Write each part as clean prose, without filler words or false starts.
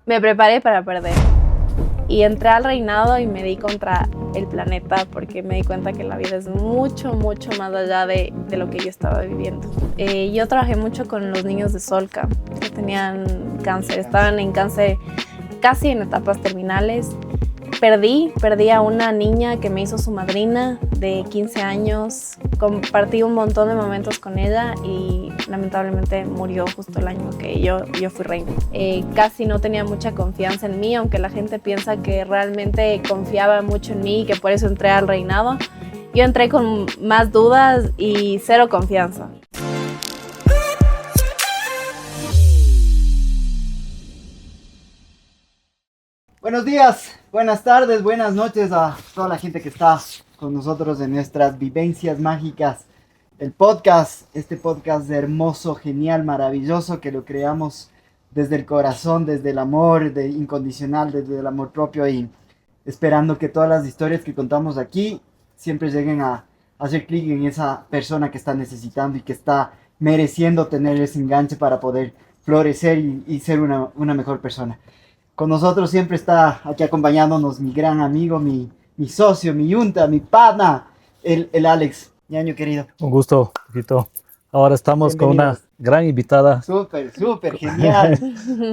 Me preparé para perder. Y entré al reinado y me di contra el planeta porque me di cuenta que la vida es mucho, mucho más allá de lo que yo estaba viviendo. Yo trabajé mucho con los niños de Solca, que tenían cáncer, estaban en cáncer casi en etapas terminales. Perdí a una niña que me hizo su madrina de 15 años. Compartí un montón de momentos con ella y lamentablemente murió justo el año que yo fui reina. Casi no tenía mucha confianza en mí, aunque la gente piensa que realmente confiaba mucho en mí y que por eso entré al reinado. Yo entré con más dudas y cero confianza. Buenos días, buenas tardes, buenas noches a toda la gente que está con nosotros en nuestras vivencias mágicas. El podcast, este podcast hermoso, genial, maravilloso, que lo creamos desde el corazón, desde el amor incondicional, desde el amor propio y esperando que todas las historias que contamos aquí siempre lleguen a hacer clic en esa persona que está necesitando y que está mereciendo tener ese enganche para poder florecer y ser una mejor persona. Con nosotros siempre está aquí acompañándonos mi gran amigo, mi socio, mi yunta, mi pana, el Alex. Ñaño querido. Un gusto, Poquito. Ahora estamos con una gran invitada. Súper, genial.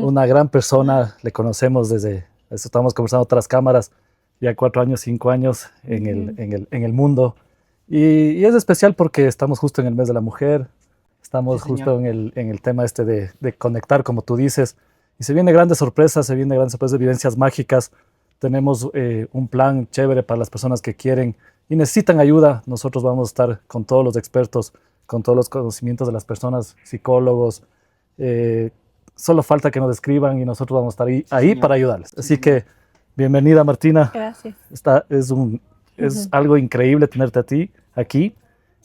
Una gran persona, le conocemos desde, estamos conversando otras cámaras, ya 4 años, 5 años en el mundo. Y es especial porque estamos justo en el mes de la mujer, estamos justo en el tema este de conectar, como tú dices. Y se vienen grandes sorpresas, vivencias mágicas. Tenemos un plan chévere para las personas que quieren y necesitan ayuda. Nosotros vamos a estar con todos los expertos, con todos los conocimientos de las personas, psicólogos. Solo falta que nos escriban y nosotros vamos a estar ahí para ayudarles. Así que bienvenida, Martina. Gracias. Es algo increíble tenerte a ti aquí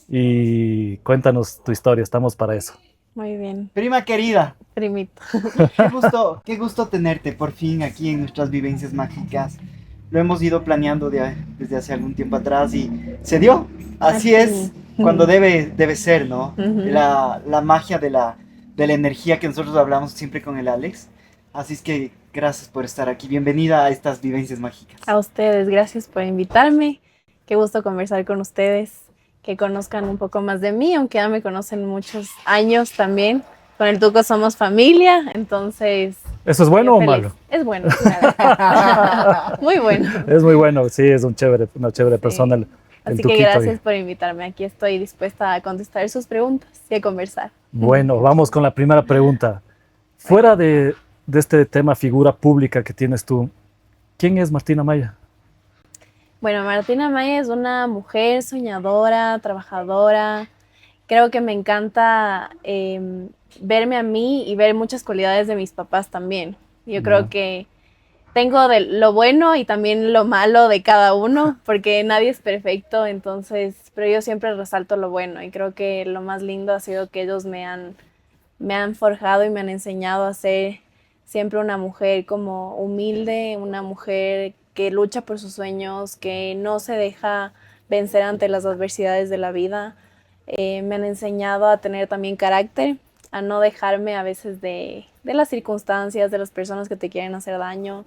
y cuéntanos tu historia, estamos para eso. Muy bien. Prima querida. Primito. Qué gusto tenerte por fin aquí en nuestras vivencias mágicas. Lo hemos ido planeando desde hace algún tiempo atrás y se dio. Así es cuando debe ser, ¿no? La magia de la energía que nosotros hablamos siempre con el Alex. Así es que gracias por estar aquí. Bienvenida a estas vivencias mágicas. A ustedes, gracias por invitarme. Qué gusto conversar con ustedes, que conozcan un poco más de mí, aunque ya me conocen muchos años también. Con el Tuco somos familia, entonces... ¿Eso es bueno o malo? Es bueno, claro. Muy bueno. Es muy bueno, sí, es una chévere persona. Así que gracias por invitarme. Aquí estoy dispuesta a contestar sus preguntas y a conversar. Bueno, vamos con la primera pregunta. Fuera de este tema figura pública que tienes tú, ¿quién es Martina Maya? Bueno, Martina Maya es una mujer soñadora, trabajadora. Creo que me encanta verme a mí y ver muchas cualidades de mis papás también. Yo creo que tengo de lo bueno y también lo malo de cada uno, porque nadie es perfecto, entonces, pero yo siempre resalto lo bueno y creo que lo más lindo ha sido que ellos me han forjado y me han enseñado a ser siempre una mujer como humilde, una mujer que lucha por sus sueños, que no se deja vencer ante las adversidades de la vida. Me han enseñado a tener también carácter, a no dejarme a veces de las circunstancias, de las personas que te quieren hacer daño.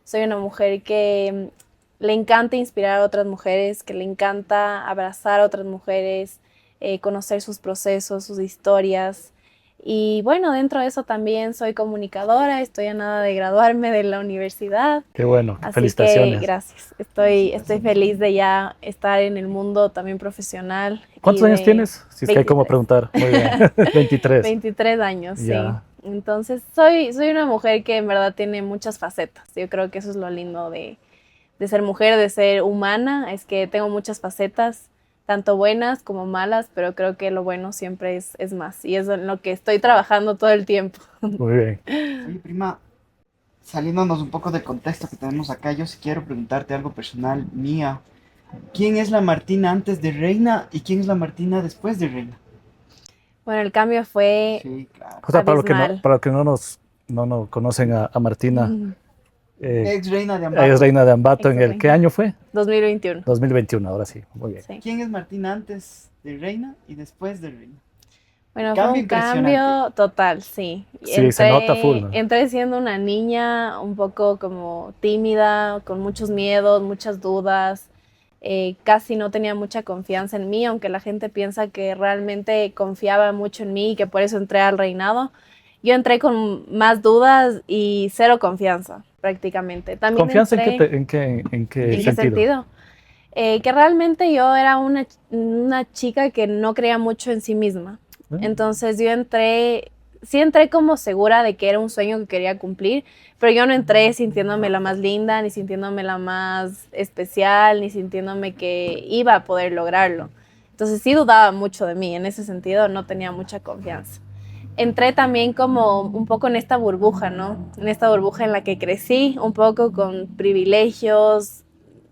Soy una mujer que le encanta inspirar a otras mujeres, que le encanta abrazar a otras mujeres, conocer sus procesos, sus historias. Y bueno, dentro de eso también soy comunicadora, estoy a nada de graduarme de la universidad. Qué bueno, así felicitaciones. Que gracias, estoy feliz de ya estar en el mundo también profesional. ¿Cuántos años tienes? Si es que hay como preguntar. Muy bien, 23. 23 años, ya. Sí. Entonces soy una mujer que en verdad tiene muchas facetas. Yo creo que eso es lo lindo de ser mujer, de ser humana, es que tengo muchas facetas, tanto buenas como malas, pero creo que lo bueno siempre es más. Y es en lo que estoy trabajando todo el tiempo. Muy bien. Oye, prima, saliéndonos un poco del contexto que tenemos acá, yo sí quiero preguntarte algo personal mía. ¿Quién es la Martina antes de reina y quién es la Martina después de reina? Bueno, el cambio fue claro. O sea, para los que no nos conocen a Martina, ex reina de Ambato. Ex reina de Ambato, ¿qué año fue? 2021. 2021, ahora sí, muy bien. Sí. ¿Quién es Martina antes de reina y después de reina? Bueno, fue Cambio un cambio total, sí. Sí, se nota full, ¿no? Entré siendo una niña un poco como tímida, con muchos miedos, muchas dudas. Casi no tenía mucha confianza en mí, aunque la gente piensa que realmente confiaba mucho en mí y que por eso entré al reinado. Yo entré con más dudas y cero confianza, prácticamente. También ¿Confianza entré, en qué ¿en qué sentido? sentido? Que realmente yo era una chica que no creía mucho en sí misma. Entonces yo entré, sí entré como segura de que era un sueño que quería cumplir, pero yo no entré sintiéndome la más linda, ni sintiéndome la más especial, ni sintiéndome que iba a poder lograrlo. Entonces sí dudaba mucho de mí, en ese sentido no tenía mucha confianza. Entré también como un poco en esta burbuja, ¿no? En esta burbuja en la que crecí, un poco con privilegios,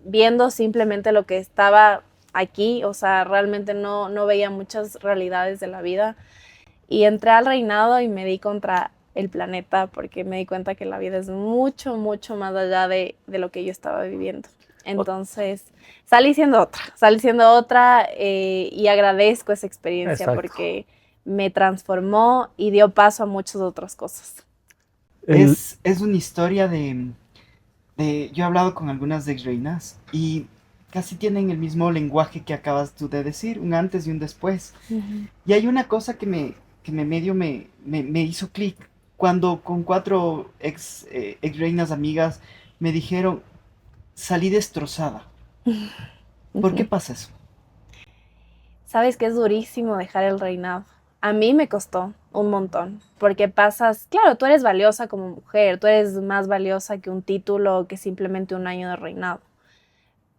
viendo simplemente lo que estaba aquí, o sea, realmente no veía muchas realidades de la vida. Y entré al reinado y me di contra el planeta porque me di cuenta que la vida es mucho, mucho más allá de lo que yo estaba viviendo. Entonces, salí siendo otra y agradezco esa experiencia Exacto. porque me transformó y dio paso a muchas otras cosas. Es una historia yo he hablado con algunas ex reinas y casi tienen el mismo lenguaje que acabas tú de decir, un antes y un después. Y hay una cosa que me hizo clic cuando con 4 ex reinas amigas me dijeron, salí destrozada. ¿Por qué pasa eso? Sabes que es durísimo dejar el reinado. A mí me costó un montón, porque pasas, claro, tú eres valiosa como mujer, tú eres más valiosa que un título o que simplemente un año de reinado,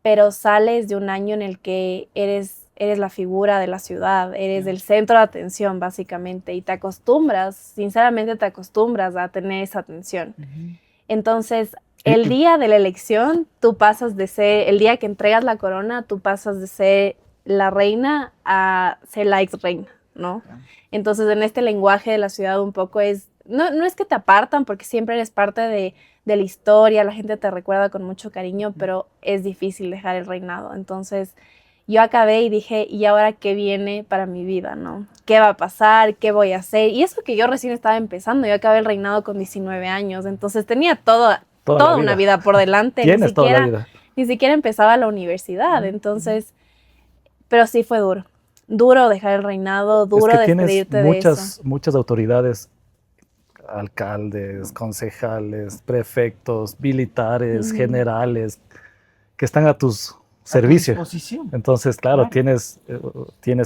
pero sales de un año en el que eres la figura de la ciudad, eres el centro de atención básicamente y te acostumbras, sinceramente te acostumbras a tener esa atención. Entonces, el día de la elección, tú pasas de ser, el día que entregas la corona, tú pasas de ser la reina a ser la ex reina, ¿no? Entonces, en este lenguaje de la ciudad un poco no es que te apartan, porque siempre eres parte de la historia, la gente te recuerda con mucho cariño, pero es difícil dejar el reinado. Entonces, yo acabé y dije, ¿y ahora qué viene para mi vida, no? ¿Qué va a pasar? ¿Qué voy a hacer? Y eso que yo recién estaba empezando, yo acabé el reinado con 19 años, entonces tenía toda una vida por delante. Tienes toda la vida. Ni siquiera empezaba la universidad, entonces, pero sí fue duro dejar el reinado, duro despedirte de eso. Muchas autoridades, alcaldes, concejales, prefectos, militares, generales, que están a tus servicio. Entonces, claro, tienes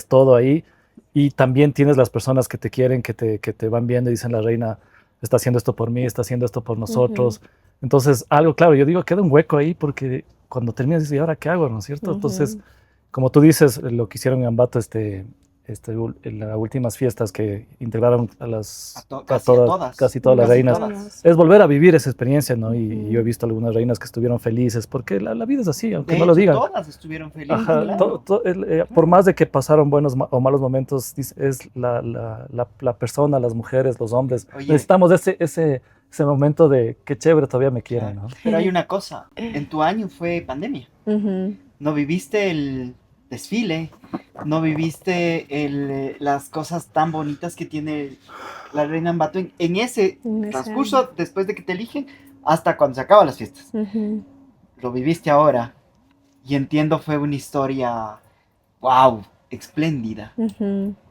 todo ahí y también tienes las personas que te quieren, que te van viendo y dicen, la reina está haciendo esto por mí, está haciendo esto por nosotros. Entonces, claro, yo digo, queda un hueco ahí porque cuando terminas dices, ¿y ahora qué hago? ¿No es cierto? Entonces, como tú dices, lo que hicieron en Ambato en las últimas fiestas que integraron casi todas las reinas, es volver a vivir esa experiencia, ¿no? Y yo he visto algunas reinas que estuvieron felices, porque la vida es así, aunque no lo digan. Todas estuvieron felices. Ajá, claro. Por más de que pasaron buenos o malos momentos, es la persona, las mujeres, los hombres. Oye, necesitamos ese momento de qué chévere, todavía me quieren, ¿no? Pero hay una cosa, en tu año fue pandemia. No viviste el desfile, no viviste las cosas tan bonitas que tiene la reina Ambato en ese transcurso año, después de que te eligen, hasta cuando se acaban las fiestas. Lo viviste ahora y entiendo fue una historia, wow, espléndida.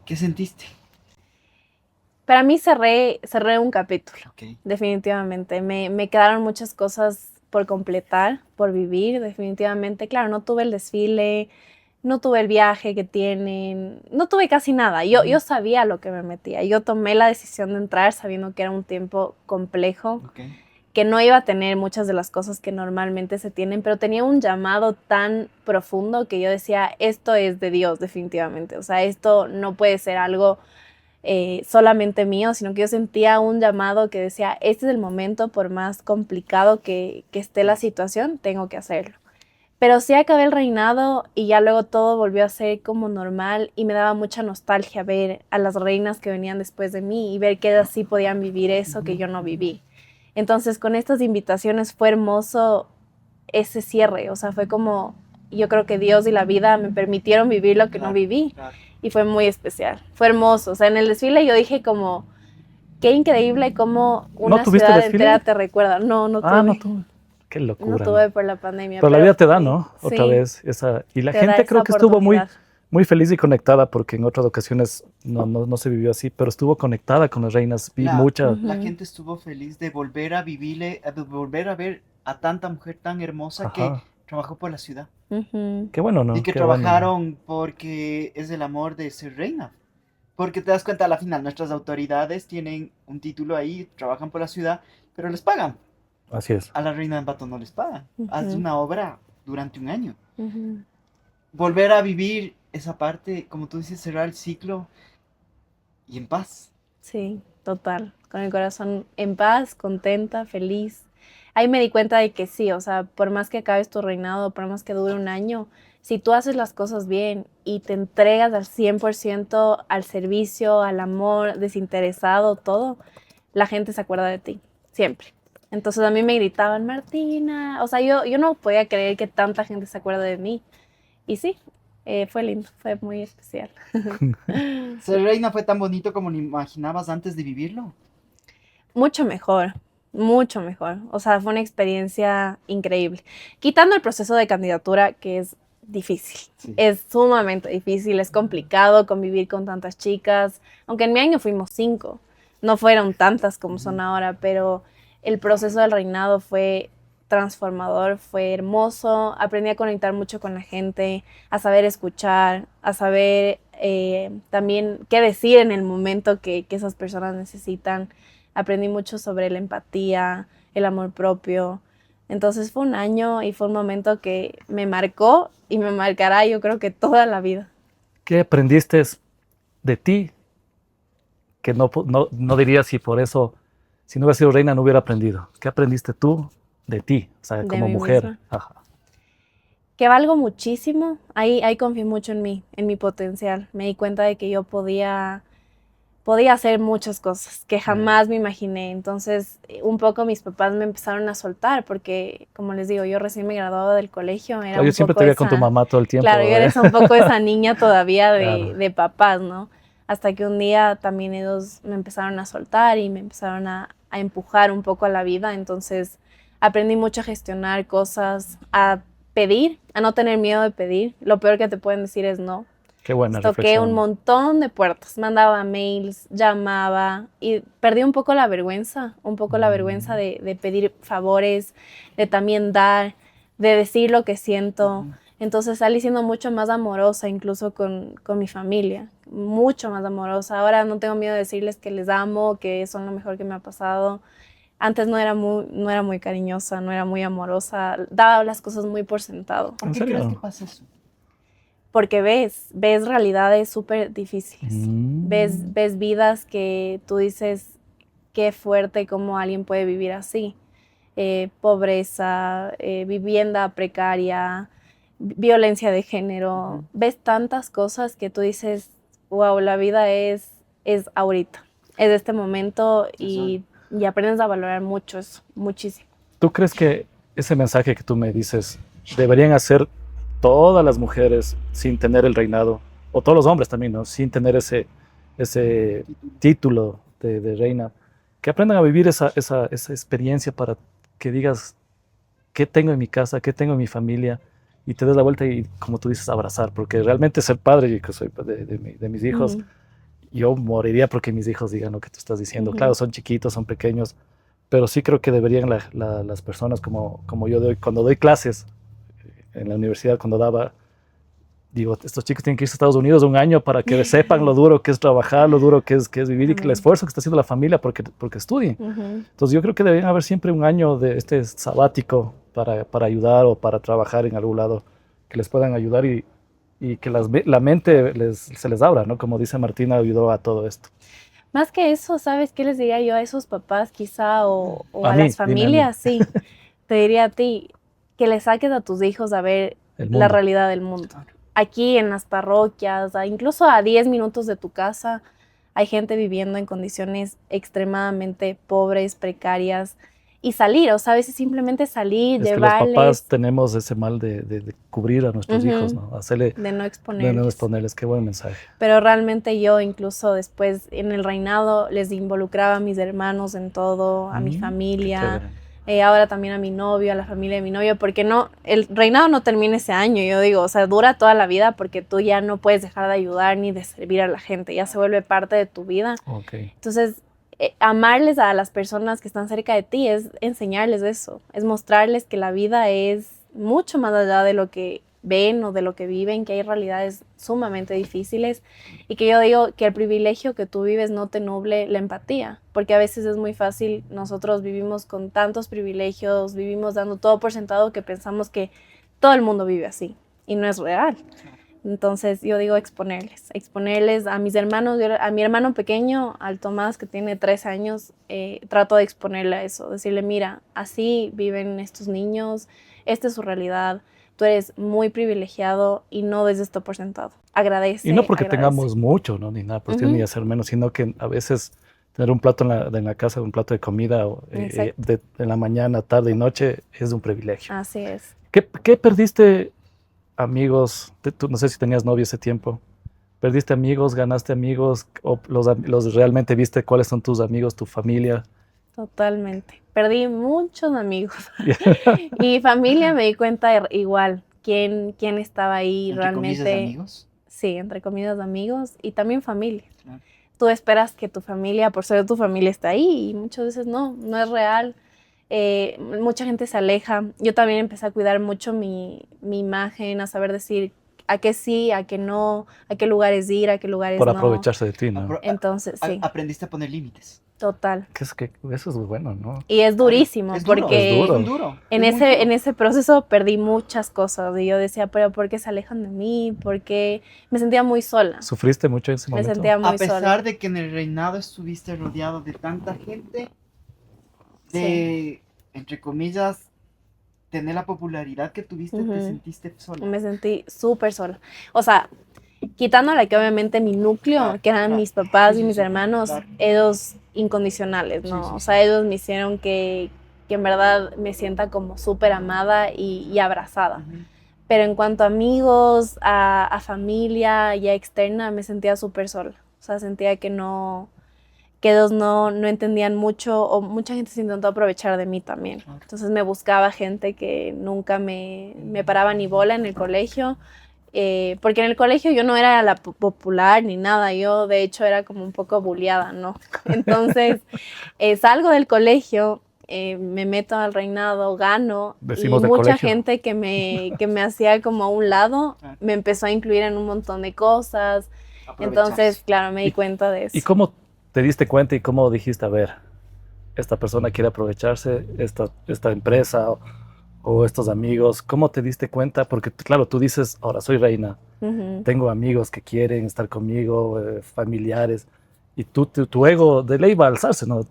¿Qué sentiste? Para mí cerré un capítulo, definitivamente. Me quedaron muchas cosas por completar, por vivir, definitivamente. Claro, no tuve el desfile, no tuve el viaje que tienen, no tuve casi nada. Yo sabía lo que me metía. Yo tomé la decisión de entrar sabiendo que era un tiempo complejo, que no iba a tener muchas de las cosas que normalmente se tienen, pero tenía un llamado tan profundo que yo decía, esto es de Dios, definitivamente. O sea, esto no puede ser algo solamente mío, sino que yo sentía un llamado que decía, este es el momento, por más complicado que esté la situación, tengo que hacerlo. Pero sí acabé el reinado y ya luego todo volvió a ser como normal y me daba mucha nostalgia ver a las reinas que venían después de mí y ver que ellas sí podían vivir eso que yo no viví. Entonces con estas invitaciones fue hermoso ese cierre, o sea, fue como, yo creo que Dios y la vida me permitieron vivir lo que no viví. y fue muy especial, fue hermoso. O sea, en el desfile yo dije como, qué increíble cómo una tuviste ciudad desfile? entera te recuerda. No, no tuve. No tuve. Qué No locura, tuve ¿no? por la pandemia. Pero la vida te da, fue- ¿no? Otra sí, vez. Y la te da gente esa creo que estuvo muy, oportunidad. muy feliz y conectada, porque en otras ocasiones no se vivió así, pero estuvo conectada con las reinas. Vi mucha. La Ujú, gente estuvo feliz de volver a vivirle, de volver a ver a tanta mujer tan hermosa que Ajá. trabajó por la ciudad ujú. Qué bueno, y ¿no? que Qué bueno, ¿no? trabajaron porque es el amor de ser reina. Porque te das cuenta, a la final, nuestras autoridades tienen un título ahí, trabajan por la ciudad, pero les pagan. Así es. A la reina de Ambato no les pagan. Haz Ujú, una obra durante un año. ujú. Volver a vivir esa parte, como tú dices, cerrar el ciclo y en paz. Sí, total. Con el corazón en paz, contenta, feliz. Ahí me di cuenta de que sí, o sea, por más que acabes tu reinado, por más que dure un año, si tú haces las cosas bien y te entregas al 100% al servicio, al amor, desinteresado, todo, la gente se acuerda de ti, siempre. Entonces a mí me gritaban, Martina, o sea, yo no podía creer que tanta gente se acuerda de mí. Y sí, fue lindo, fue muy especial. Ser reina fue tan bonito como lo imaginabas antes de vivirlo. Mucho mejor, mucho mejor. O sea, fue una experiencia increíble. Quitando el proceso de candidatura, que es difícil, Sí. es sumamente difícil, es complicado convivir con tantas chicas, aunque en mi año fuimos 5, no fueron tantas como son ahora, pero el proceso del reinado fue transformador, fue hermoso, aprendí a conectar mucho con la gente, a saber escuchar, a saber también qué decir en el momento que esas personas necesitan. Aprendí mucho sobre la empatía, el amor propio. Entonces fue un año y fue un momento que me marcó y me marcará yo creo que toda la vida. ¿Qué aprendiste de ti? Que no dirías si por eso, si no hubiera sido reina, no hubiera aprendido. ¿Qué aprendiste tú de ti? O sea, De como mí mujer. misma. Ajá. Que valgo muchísimo. Ahí confié mucho en mi potencial. Me di cuenta de que yo podía hacer muchas cosas que jamás me imaginé. Entonces, un poco mis papás me empezaron a soltar porque, como les digo, yo recién me graduaba del colegio, era Claro, yo un siempre poco te veía con tu esa, mamá todo el claro, yo tiempo. era un poco esa niña todavía Claro. de papás, ¿no? Hasta que un día también ellos me empezaron a soltar y me empezaron a empujar un poco a la vida. Entonces, aprendí mucho a gestionar cosas, a pedir, a no tener miedo de pedir. Lo peor que te pueden decir es no. Qué buena Toqué un reflexión. montón de puertas, mandaba mails, llamaba y perdí un poco la vergüenza de pedir favores, de también dar, de decir lo que siento. Entonces salí siendo mucho más amorosa, incluso con mi familia, mucho más amorosa. Ahora no tengo miedo de decirles que les amo, que son lo mejor que me ha pasado. Antes no era muy cariñosa, no era muy amorosa, daba las cosas muy por sentado. ¿Por ¿En qué crees que serio? pasa eso? Porque ves realidades súper difíciles, Mm. ves vidas que tú dices, qué fuerte cómo alguien puede vivir así. Pobreza, vivienda precaria, violencia de género, ves tantas cosas que tú dices, wow, la vida es ahorita, es este momento y aprendes a valorar mucho eso, muchísimo. ¿Tú crees que ese mensaje que tú me dices deberían hacer todas las mujeres sin tener el reinado, o todos los hombres también, ¿no? Sin tener ese título de reina, que aprendan a vivir esa experiencia para que digas qué tengo en mi casa, qué tengo en mi familia, y te des la vuelta y, como tú dices, abrazar, porque realmente ser padre, yo que soy de mis hijos, Ujú, yo moriría porque mis hijos digan lo que tú estás diciendo. Claro, ujú, son chiquitos, son pequeños, pero sí creo que deberían las personas como yo cuando doy clases en la universidad, cuando daba, digo, estos chicos tienen que irse a Estados Unidos un año para que sepan lo duro que es trabajar, lo duro que es vivir y que el amén. esfuerzo que está haciendo la familia porque estudien. Ujú. Entonces yo creo que deberían haber siempre un año de este sabático para ayudar o para trabajar en algún lado que les puedan ayudar y que la mente se les abra, ¿no? Como dice Martina, ayudó a todo esto. Más que eso, ¿sabes qué les diría yo a esos papás quizá o A a mí, las dime a mí, familias? Sí, te diría a ti que le saques a tus hijos a ver el la mundo. realidad del mundo. Aquí en las parroquias, incluso a 10 minutos de tu casa, hay gente viviendo en condiciones extremadamente pobres, precarias. y salir, o sea, a veces simplemente salir, Es que los llevarles, papás tenemos ese mal de cubrir a nuestros hijos, ¿no? Hacerle, de no de exponerles. no exponerles. Qué buen mensaje. Pero realmente yo incluso después en el reinado les involucraba a mis hermanos en todo, a mi Qué familia, chévere. ahora también a mi novio, a la familia de mi novio, porque no, el reinado no termina ese año, yo digo, o sea, dura toda la vida porque tú ya no puedes dejar de ayudar ni de servir a la gente, ya se vuelve parte de tu vida. Ok. Entonces, amarles a las personas que están cerca de ti es enseñarles eso, es mostrarles que la vida es mucho más allá de lo que ven o de lo que viven, que hay realidades sumamente difíciles y que yo digo que el privilegio que tú vives no te nuble la empatía, porque a veces es muy fácil, nosotros vivimos con tantos privilegios, vivimos dando todo por sentado que pensamos que todo el mundo vive así y no es real. Entonces yo digo exponerles a mis hermanos, a mi hermano pequeño, al Tomás que tiene 3 años, trato de exponerle a eso, decirle, mira, así viven estos niños, esta es su realidad, tú eres muy privilegiado y no des esto por sentado, agradece. Y no porque agradece. tengamos mucho, ¿no? Ni nada, pues ni hacer menos, sino que a veces tener un plato en la casa, un plato de comida en la mañana, tarde y noche es un privilegio. Así es. ¿Qué perdiste, amigos? Tú no sé si tenías novio ese tiempo. ¿Perdiste amigos, ganaste amigos? ¿O los realmente viste cuáles son tus amigos, tu familia? Totalmente. Perdí muchos amigos. Y familia me di cuenta igual, quién estaba ahí ¿Entre realmente. comillas, amigos? Sí, entre comillas amigos y también familia. Claro. Tú esperas que tu familia, por ser tu familia, está ahí y muchas veces no es real. Mucha gente se aleja. Yo también empecé a cuidar mucho mi imagen, a saber decir a qué sí, a qué no, a qué lugares ir, a qué lugares Por no. aprovecharse de ti, ¿no? Entonces, sí, Aprendiste a poner límites. total. Eso es muy bueno, ¿no? Y es durísimo Es duro, porque es duro. Es duro. en Es muy duro. en ese proceso perdí muchas cosas y yo decía, pero ¿por qué se alejan de mí? ¿Por qué? Me sentía muy sola. ¿Sufriste mucho en ese Me momento? sentía muy A pesar sola. de que en el reinado estuviste rodeado de tanta gente, de, Sí. entre comillas, tener la popularidad que tuviste, te sentiste sola. Me sentí súper sola. O sea, quitándole que obviamente mi núcleo, Claro, que eran claro. mis papás Sí, y sí, mis sí, hermanos, claro. ellos incondicionales, ¿no? Sí, sí, O sea, ellos me hicieron que en verdad me sienta como súper amada y abrazada. Ujú. Pero en cuanto a amigos, a familia ya externa, me sentía súper sola. O sea, sentía que ellos no entendían mucho o mucha gente se intentó aprovechar de mí también. Claro. Entonces me buscaba gente que nunca me paraba ni bola en el colegio. Porque en el colegio yo no era la popular ni nada, yo de hecho era como un poco bulliada, ¿no? Entonces salgo del colegio, me meto al reinado, gano, Decimos y de mucha colegio. gente que me hacía como a un lado, Claro. me empezó a incluir en un montón de cosas. Entonces, claro, me di cuenta de eso. ¿Y cómo te diste cuenta y cómo dijiste, a ver, esta persona quiere aprovecharse, esta empresa o estos amigos? ¿Cómo te diste cuenta? Porque, claro, tú dices, ahora soy reina, tengo amigos que quieren estar conmigo, familiares, y tu ego de ley va a alzarse, ¿no?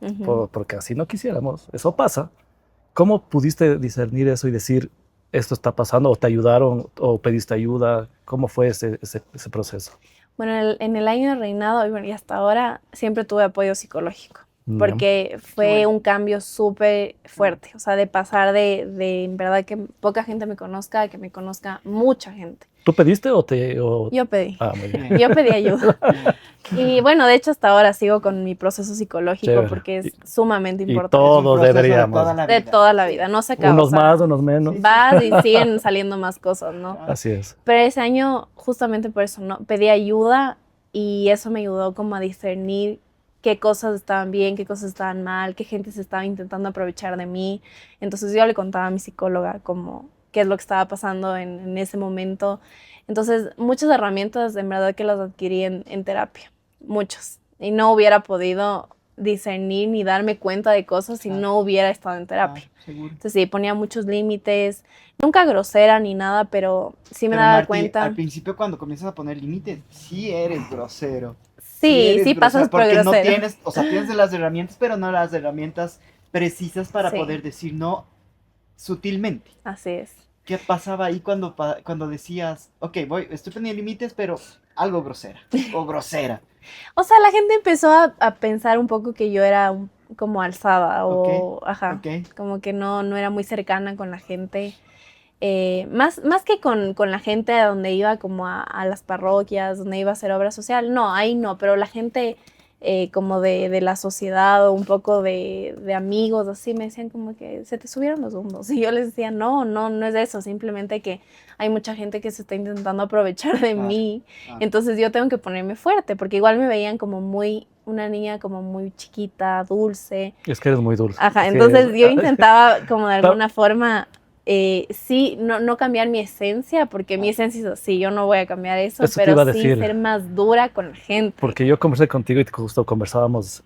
Porque así no quisiéramos, eso pasa. ¿Cómo pudiste discernir eso y decir, esto está pasando, o te ayudaron, o pediste ayuda? ¿Cómo fue ese proceso? Bueno, en el año de reinado, y bueno, y hasta ahora, siempre tuve apoyo psicológico, porque fue un cambio súper fuerte, o sea, de pasar de en verdad que poca gente me conozca, a que me conozca mucha gente. ¿Tú pediste o Yo pedí. Ah, muy bien. Yo pedí ayuda. Y bueno, de hecho hasta ahora sigo con mi proceso psicológico. Chévere. Porque es sumamente Y importante. todos Es un proceso deberíamos. De toda la vida, no se acaba. Unos o sea, más, unos menos. vas y siguen saliendo más cosas, ¿no? Así es. Pero ese año, justamente por eso, ¿no? Pedí ayuda y eso me ayudó como a discernir qué cosas estaban bien, qué cosas estaban mal, qué gente se estaba intentando aprovechar de mí. Entonces yo le contaba a mi psicóloga como qué es lo que estaba pasando en ese momento. Entonces, muchas herramientas en verdad que las adquirí en terapia, muchos. Y no hubiera podido discernir ni darme cuenta de cosas si no hubiera estado en terapia. Seguro. Entonces sí, ponía muchos límites, nunca grosera ni nada, pero sí me daba Martí, cuenta. al principio cuando comienzas a poner límites, sí eres grosero. Sí, pasas por grosero. Porque no tienes, o sea, tienes las herramientas, pero no las herramientas precisas para poder decir no sutilmente. Así es. ¿Qué pasaba ahí cuando decías, ok, estoy poniendo límites, pero algo grosera o grosera? O sea, la gente empezó a pensar un poco que yo era como alzada o, ajá, Ok. como que no era muy cercana con la gente. Más que con la gente a donde iba como a las parroquias, donde iba a hacer obra social, no, ahí no, pero la gente como de la sociedad o un poco de amigos, así me decían como que se te subieron los humos. Y yo les decía, no es eso, simplemente que hay mucha gente que se está intentando aprovechar de Claro, mí, claro. entonces yo tengo que ponerme fuerte, porque igual me veían como una niña como muy chiquita, dulce. Es que eres muy dulce. Ajá, Sí, entonces yo intentaba como de Pero- alguna forma, sí, no cambiar mi esencia, porque mi esencia es así, yo no voy a cambiar eso, Eso te pero iba a sí decir. ser más dura con la gente. Porque yo conversé contigo y justo conversábamos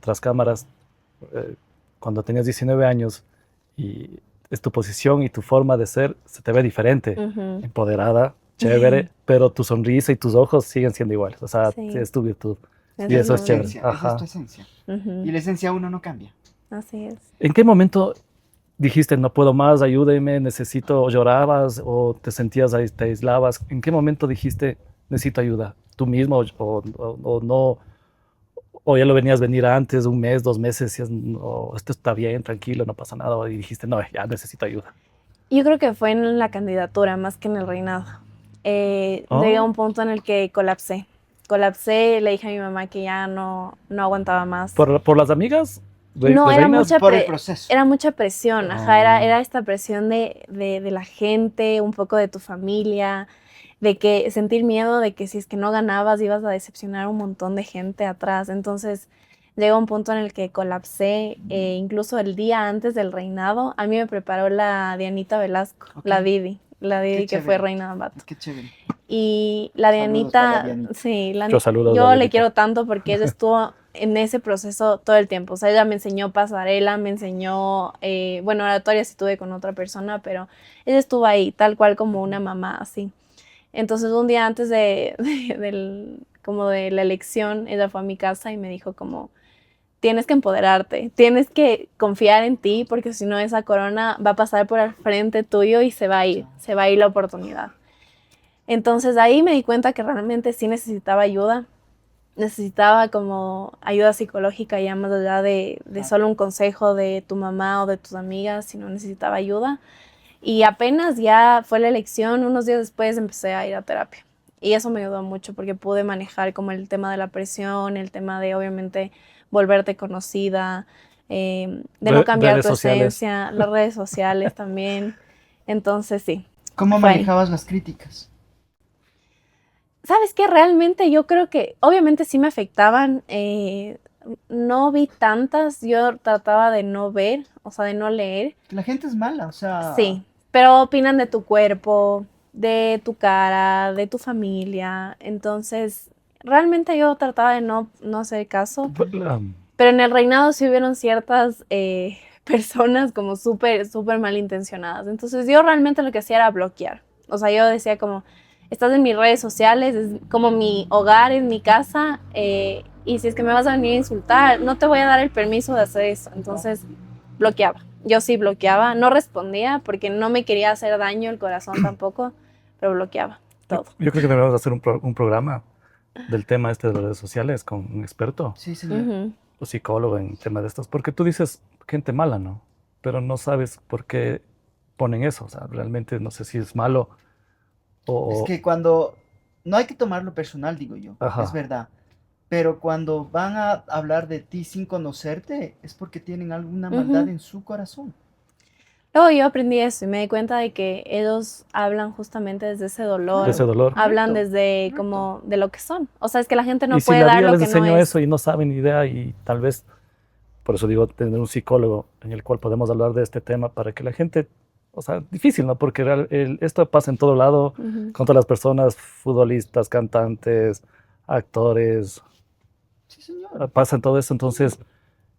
tras cámaras eh, cuando tenías 19 años y es tu posición y tu forma de ser se te ve diferente, Ujú. empoderada, chévere, pero tu sonrisa y tus ojos siguen siendo iguales. O sea, Sí, es tu virtud. eso Y Esa es es eso tu es lo chévere. esencia, esa es tu Ajá. esencia. Ujú. Y la esencia uno no cambia. Así es. ¿En qué momento dijiste, no puedo más, ayúdeme, necesito, o llorabas o te sentías, te aislabas? ¿En qué momento dijiste, necesito ayuda? ¿Tú mismo o no? ¿O ya lo venías venir antes, un mes, 2 meses, y no, esto está bien, tranquilo, no pasa nada, y dijiste, no, ya necesito ayuda? Yo creo que fue en la candidatura más que en el reinado. Llegué a Oh, un punto en el que colapsé. Colapsé, le dije a mi mamá que ya no aguantaba más. ¿por las amigas No, de reinas? Por el proceso. era mucha presión, ajá, era esta presión de la gente, un poco de tu familia, de que sentir miedo de que si es que no ganabas ibas a decepcionar a un montón de gente atrás. Entonces llegó un punto en el que colapsé, incluso el día antes del reinado, a mí me preparó la Dianita Velasco, Ok. la Didi que fue chévere. reina de Ambato. Qué chévere. Y la Saludos para la Dianita, Dianita. sí, Yo saludo a la yo le Dianita. quiero tanto porque ella estuvo en ese proceso todo el tiempo. O sea, ella me enseñó pasarela, me enseñó, bueno, oratoria sí tuve con otra persona, pero ella estuvo ahí, tal cual como una mamá, así. Entonces, un día antes como de la elección, ella fue a mi casa y me dijo como, tienes que empoderarte, tienes que confiar en ti, porque si no esa corona va a pasar por el frente tuyo y se va a ir la oportunidad. Entonces ahí me di cuenta que realmente sí necesitaba ayuda, necesitaba como ayuda psicológica ya más allá de solo un consejo de tu mamá o de tus amigas, sino necesitaba ayuda. Y apenas ya fue la elección, unos días después empecé a ir a terapia. Y eso me ayudó mucho porque pude manejar como el tema de la presión, el tema de obviamente volverte conocida, de no cambiar Redes tu sociales. esencia, las redes sociales también. Entonces sí. ¿Cómo Fue ahí. manejabas las críticas? ¿Sabes qué? Realmente yo creo que obviamente sí me afectaban. No vi tantas, yo trataba de no ver, o sea, de no leer. La gente es mala, o sea. Sí, pero opinan de tu cuerpo, de tu cara, de tu familia. Entonces, realmente yo trataba de no hacer caso. Pero en el reinado sí hubieron ciertas personas como súper malintencionadas. Entonces yo realmente lo que hacía era bloquear. O sea, yo decía como, estás en mis redes sociales, es como mi hogar, es mi casa, y si es que me vas a venir a insultar, no te voy a dar el permiso de hacer eso. Entonces bloqueaba. Yo sí bloqueaba, no respondía porque no me quería hacer daño el corazón tampoco, pero bloqueaba todo. Yo creo que debemos hacer un programa del tema este de las redes sociales con un experto Sí, señor. Ujú. o psicólogo en temas de estos, porque tú dices gente mala, ¿no? Pero no sabes por qué ponen eso, o sea, realmente no sé si es malo Es o... que cuando. No hay que tomarlo personal, digo yo. Ajá. Es verdad. Pero cuando van a hablar de ti sin conocerte, es porque tienen alguna maldad Ujú. en su corazón. Luego yo aprendí eso y me di cuenta de que ellos hablan justamente desde ese dolor, de ese dolor. hablan Correcto, desde correcto. como de lo que son. O sea, es que la gente no Y si puede la dar vida lo les que no enseñó es. eso y no saben ni idea y tal vez, por eso digo, tener un psicólogo en el cual podemos hablar de este tema para que la gente, o sea, difícil, ¿no? Porque esto pasa en todo lado, Ujú. con todas las personas, futbolistas, cantantes, actores, Sí, señor. pasa en todo eso, entonces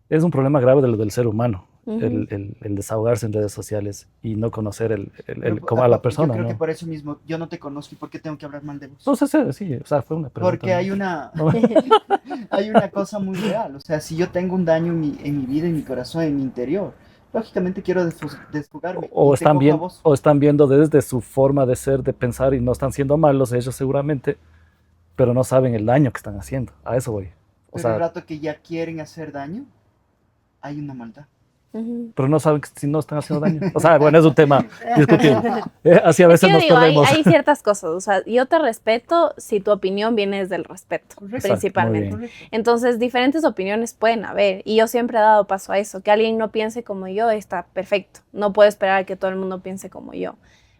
es un problema grave del ser humano, Ujú. el desahogarse en redes sociales y no conocer Pero, como a la yo persona, creo que ¿no? por eso mismo yo no te conozco y por qué tengo que hablar mal de vos. No sé, sí, o sea, fue una pregunta. Porque ¿no? hay una, No, hay una cosa muy real. O sea, si yo tengo un daño en mi vida, en mi corazón, en mi interior, lógicamente quiero desfogarme. o Y te están cojo a bien, vos. o están viendo desde su forma de ser, de pensar y no están siendo malos ellos seguramente, pero no saben el daño que están haciendo. A eso voy. O Pero el sea, rato que ya quieren hacer daño, hay una maldad. Pero no saben que si no están haciendo daño. O sea, bueno, es un tema discutible. Así a veces Yo nos digo, perdemos. hay ciertas cosas, o sea, yo te respeto si tu opinión viene desde el respeto, Correcto. principalmente. Muy bien. Entonces, diferentes opiniones pueden haber y yo siempre he dado paso a eso, que alguien no piense como yo está perfecto, no puedo esperar a que todo el mundo piense como yo.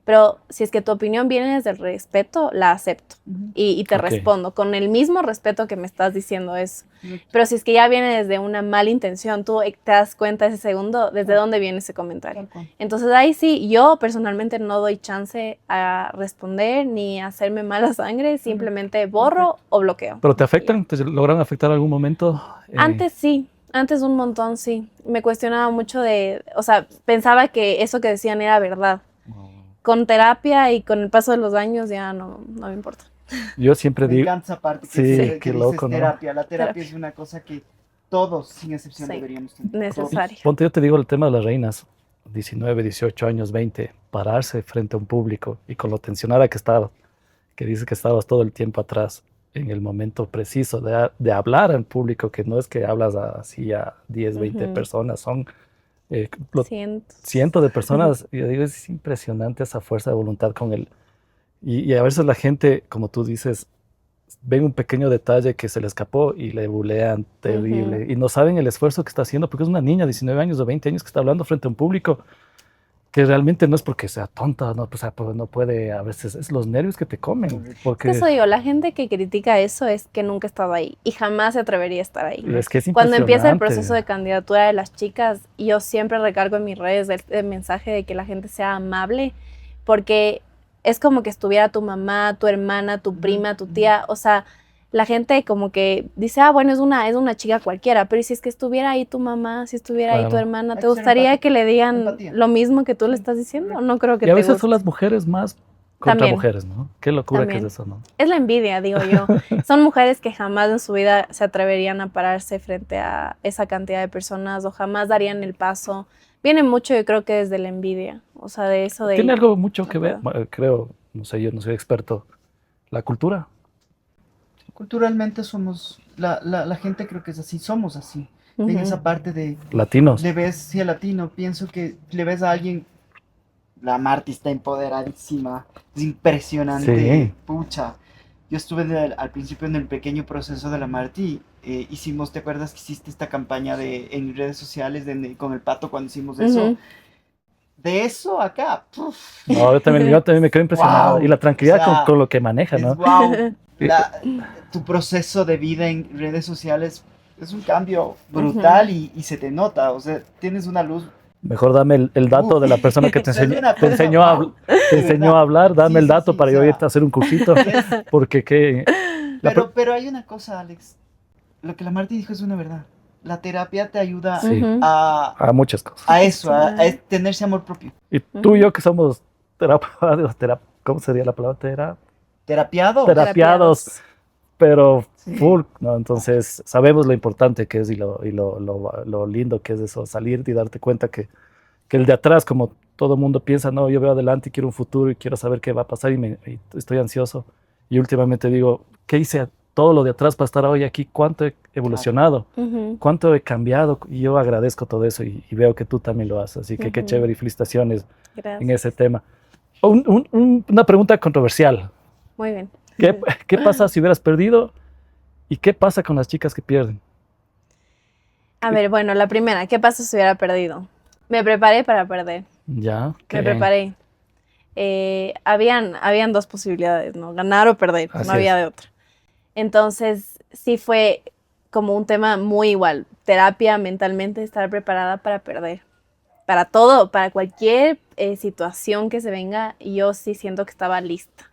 Pero si es que tu opinión viene desde el respeto, la acepto y te Ok. respondo con el mismo respeto que me estás diciendo eso. Pero si es que ya viene desde una mala intención, tú te das cuenta ese segundo desde dónde viene ese comentario. Tal cual. Entonces ahí sí, yo personalmente no doy chance a responder ni a hacerme mala sangre, simplemente borro o bloqueo. ¿Pero te afectan? ¿Te lograron afectar en algún momento? Antes sí, antes un montón sí. Me cuestionaba mucho o sea, pensaba que eso que decían era verdad. Con terapia y con el paso de los años ya no me importa. Yo siempre Me digo, encanta esa parte que, sí, que qué dices loco, ¿no? terapia. La terapia es una cosa que todos, sin excepción, Sí, deberíamos tener. necesario. ponte, yo te digo el tema de las reinas, 19, 18 años, 20, pararse frente a un público y con lo tensionada que estabas, que dices que estabas todo el tiempo atrás, en el momento preciso de hablar al público, que no es que hablas así a 10, 20 personas, son cientos de personas. Y yo digo, es impresionante esa fuerza de voluntad con él. Y a veces la gente, como tú dices, ven un pequeño detalle que se le escapó y le bulean terrible. Y no saben el esfuerzo que está haciendo, porque es una niña de 19 años o 20 años que está hablando frente a un público que realmente no es porque sea tonta, no, pues, no puede, a veces es los nervios que te comen. Porque Eso digo, la gente que critica eso es que nunca ha estado ahí y jamás se atrevería a estar ahí. es que es Cuando empieza el impresionante. proceso de candidatura de las chicas, yo siempre recargo en mis redes el mensaje de que la gente sea amable, porque es como que estuviera tu mamá, tu hermana, tu prima, tu tía, o sea, la gente como que dice, bueno, es una chica cualquiera, pero ¿y si es que estuviera ahí tu mamá, si estuviera ahí tu Claro. hermana, Hay te que ser gustaría empático. que le digan Empatía. lo mismo que tú le estás diciendo? No creo que Y a te veces guste. son las mujeres más contra También. mujeres, ¿no? Qué locura También. que es eso, ¿no? Es la envidia, digo yo. Son mujeres que jamás en su vida se atreverían a pararse frente a esa cantidad de personas o jamás darían el paso. Viene mucho, yo creo que desde la envidia, o sea, de eso de... Tiene algo mucho que no ver, puedo. creo, no sé, yo no soy experto, la cultura. Culturalmente somos, la gente creo que es así, somos así. En Ujú. esa parte de, Latinos. le ves, si a latino, pienso que le ves a alguien, la Marti está empoderadísima, es impresionante, Sí. pucha. Yo estuve al principio en el pequeño proceso de la Marti, hicimos, ¿te acuerdas que hiciste esta campaña en redes sociales con el pato cuando hicimos eso? Ujú. De eso acá, puf, No, yo también me quedo impresionado. Wow. Y la tranquilidad O sea, con lo que maneja, es ¿no? wow. Tu proceso de vida en redes sociales es un cambio brutal y se te nota, o sea, tienes una luz. Mejor dame el dato de la persona que te Es una te cosa, enseñó wow, te de enseñó verdad. a hablar, dame Sí, el sí, dato sí, para o yo sea, irte a hacer un cursito. Porque pero hay una cosa, Alex, lo que la Marti dijo es una verdad. La terapia te ayuda Sí. Ujú. a muchas cosas. eso, a tenerse amor propio. Y tú y yo que somos ¿cómo sería la palabra? Terapiado. Terapiados, pero Sí. full, ¿no? Entonces sabemos lo importante que es y lo lindo que es eso, salir y darte cuenta que el de atrás, como todo mundo piensa, no, yo veo adelante y quiero un futuro y quiero saber qué va a pasar y estoy ansioso. Y últimamente digo, ¿qué hice todo lo de atrás para estar hoy aquí? ¿Cuánto he evolucionado? Ujú. ¿Cuánto he cambiado? Y yo agradezco todo eso y veo que tú también lo haces. Así que qué Ujú. chévere y felicitaciones en Gracias. ese tema. Una pregunta controversial. Muy bien. ¿Qué pasa si hubieras perdido? ¿Y qué pasa con las chicas que pierden? A ver, bueno, la primera, ¿qué pasa si hubiera perdido? Me preparé para perder. Ya, Me preparé. Habían dos posibilidades, ¿no? Ganar o perder, Así no había es. de otra. Entonces, sí fue como un tema muy igual. Terapia mentalmente, estar preparada para perder. Para todo, para cualquier situación que se venga, yo sí siento que estaba lista.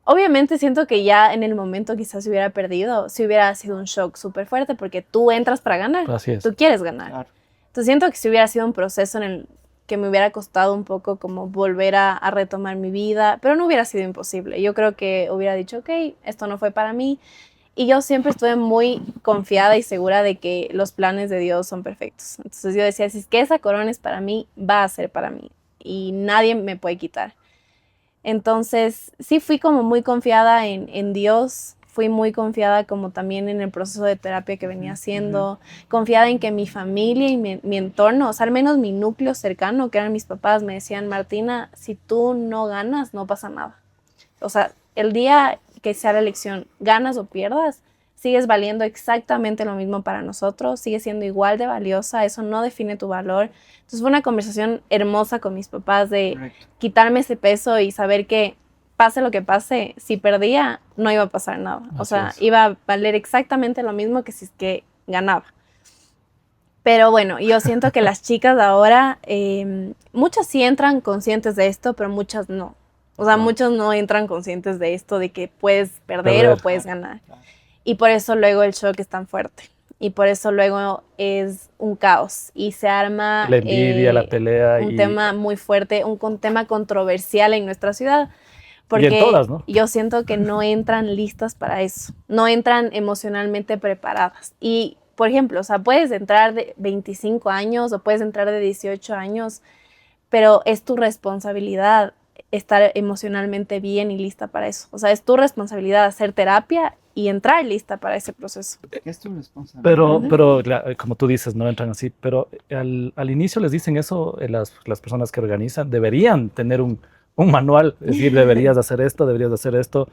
Obviamente siento que ya en el momento quizás si hubiera perdido, si hubiera sido un shock súper fuerte porque tú entras para ganar, Así es. tú quieres ganar. Claro. Entonces siento que si hubiera sido un proceso en el que me hubiera costado un poco como volver a retomar mi vida, pero no hubiera sido imposible. Yo creo que hubiera dicho, ok, esto no fue para mí. Y yo siempre estuve muy confiada y segura de que los planes de Dios son perfectos. Entonces yo decía, si es que esa corona es para mí, va a ser para mí. Y nadie me puede quitar. Entonces sí fui como muy confiada en Dios. fui muy confiada como también en el proceso de terapia que venía haciendo, confiada en que mi familia y mi entorno, o sea, al menos mi núcleo cercano, que eran mis papás, me decían, Martina, si tú no ganas, no pasa nada. O sea, el día que sea la elección, ganas o pierdas, sigues valiendo exactamente lo mismo para nosotros, sigues siendo igual de valiosa, eso no define tu valor. Entonces fue una conversación hermosa con mis papás de Correcto. quitarme ese peso y saber que pase lo que pase, si perdía, no iba a pasar nada. O Así sea, es. iba a valer exactamente lo mismo que si es que ganaba. Pero bueno, yo siento que las chicas de ahora, muchas sí entran conscientes de esto, pero muchas no. O sea, muchos no entran conscientes de esto, de que puedes perder o puedes ganar. Claro. Y por eso luego el shock es tan fuerte. Y por eso luego es un caos. Y se arma La envidia, la pelea un y tema muy fuerte, un tema controversial en nuestra ciudad. Porque en todas, ¿no? yo siento que no entran listas para eso. No entran emocionalmente preparadas. Y, por ejemplo, o sea, puedes entrar de 25 años o puedes entrar de 18 años, pero es tu responsabilidad estar emocionalmente bien y lista para eso. O sea, es tu responsabilidad hacer terapia y entrar lista para ese proceso. ¿Qué es tu responsabilidad? Pero como tú dices, no entran así, pero al inicio les dicen eso, las personas que organizan, deberían tener un manual, es decir, deberías hacer esto, deberías hacer esto.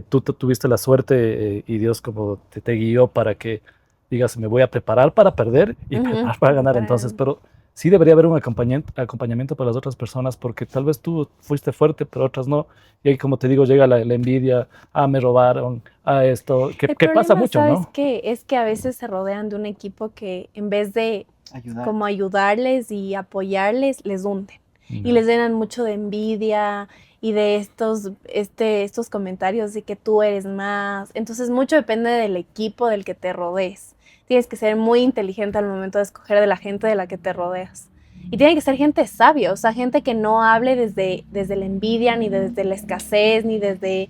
Tú tuviste la suerte y Dios como te guió para que digas, me voy a preparar para perder y preparar para ganar. Entonces, pero sí debería haber un acompañamiento para las otras personas, porque tal vez tú fuiste fuerte, pero otras no. Y ahí, como te digo, llega la envidia, me robaron, esto, que pasa mucho, ¿sabes ¿no? qué? Es que a veces se rodean de un equipo que en vez de Ayudar. como ayudarles y apoyarles, les hunden. Y les llenan mucho de envidia y de estos comentarios de que tú eres más. Entonces mucho depende del equipo del que te rodees. Tienes que ser muy inteligente al momento de escoger de la gente de la que te rodeas. Y tiene que ser gente sabia, o sea, gente que no hable desde la envidia, ni desde la escasez, ni desde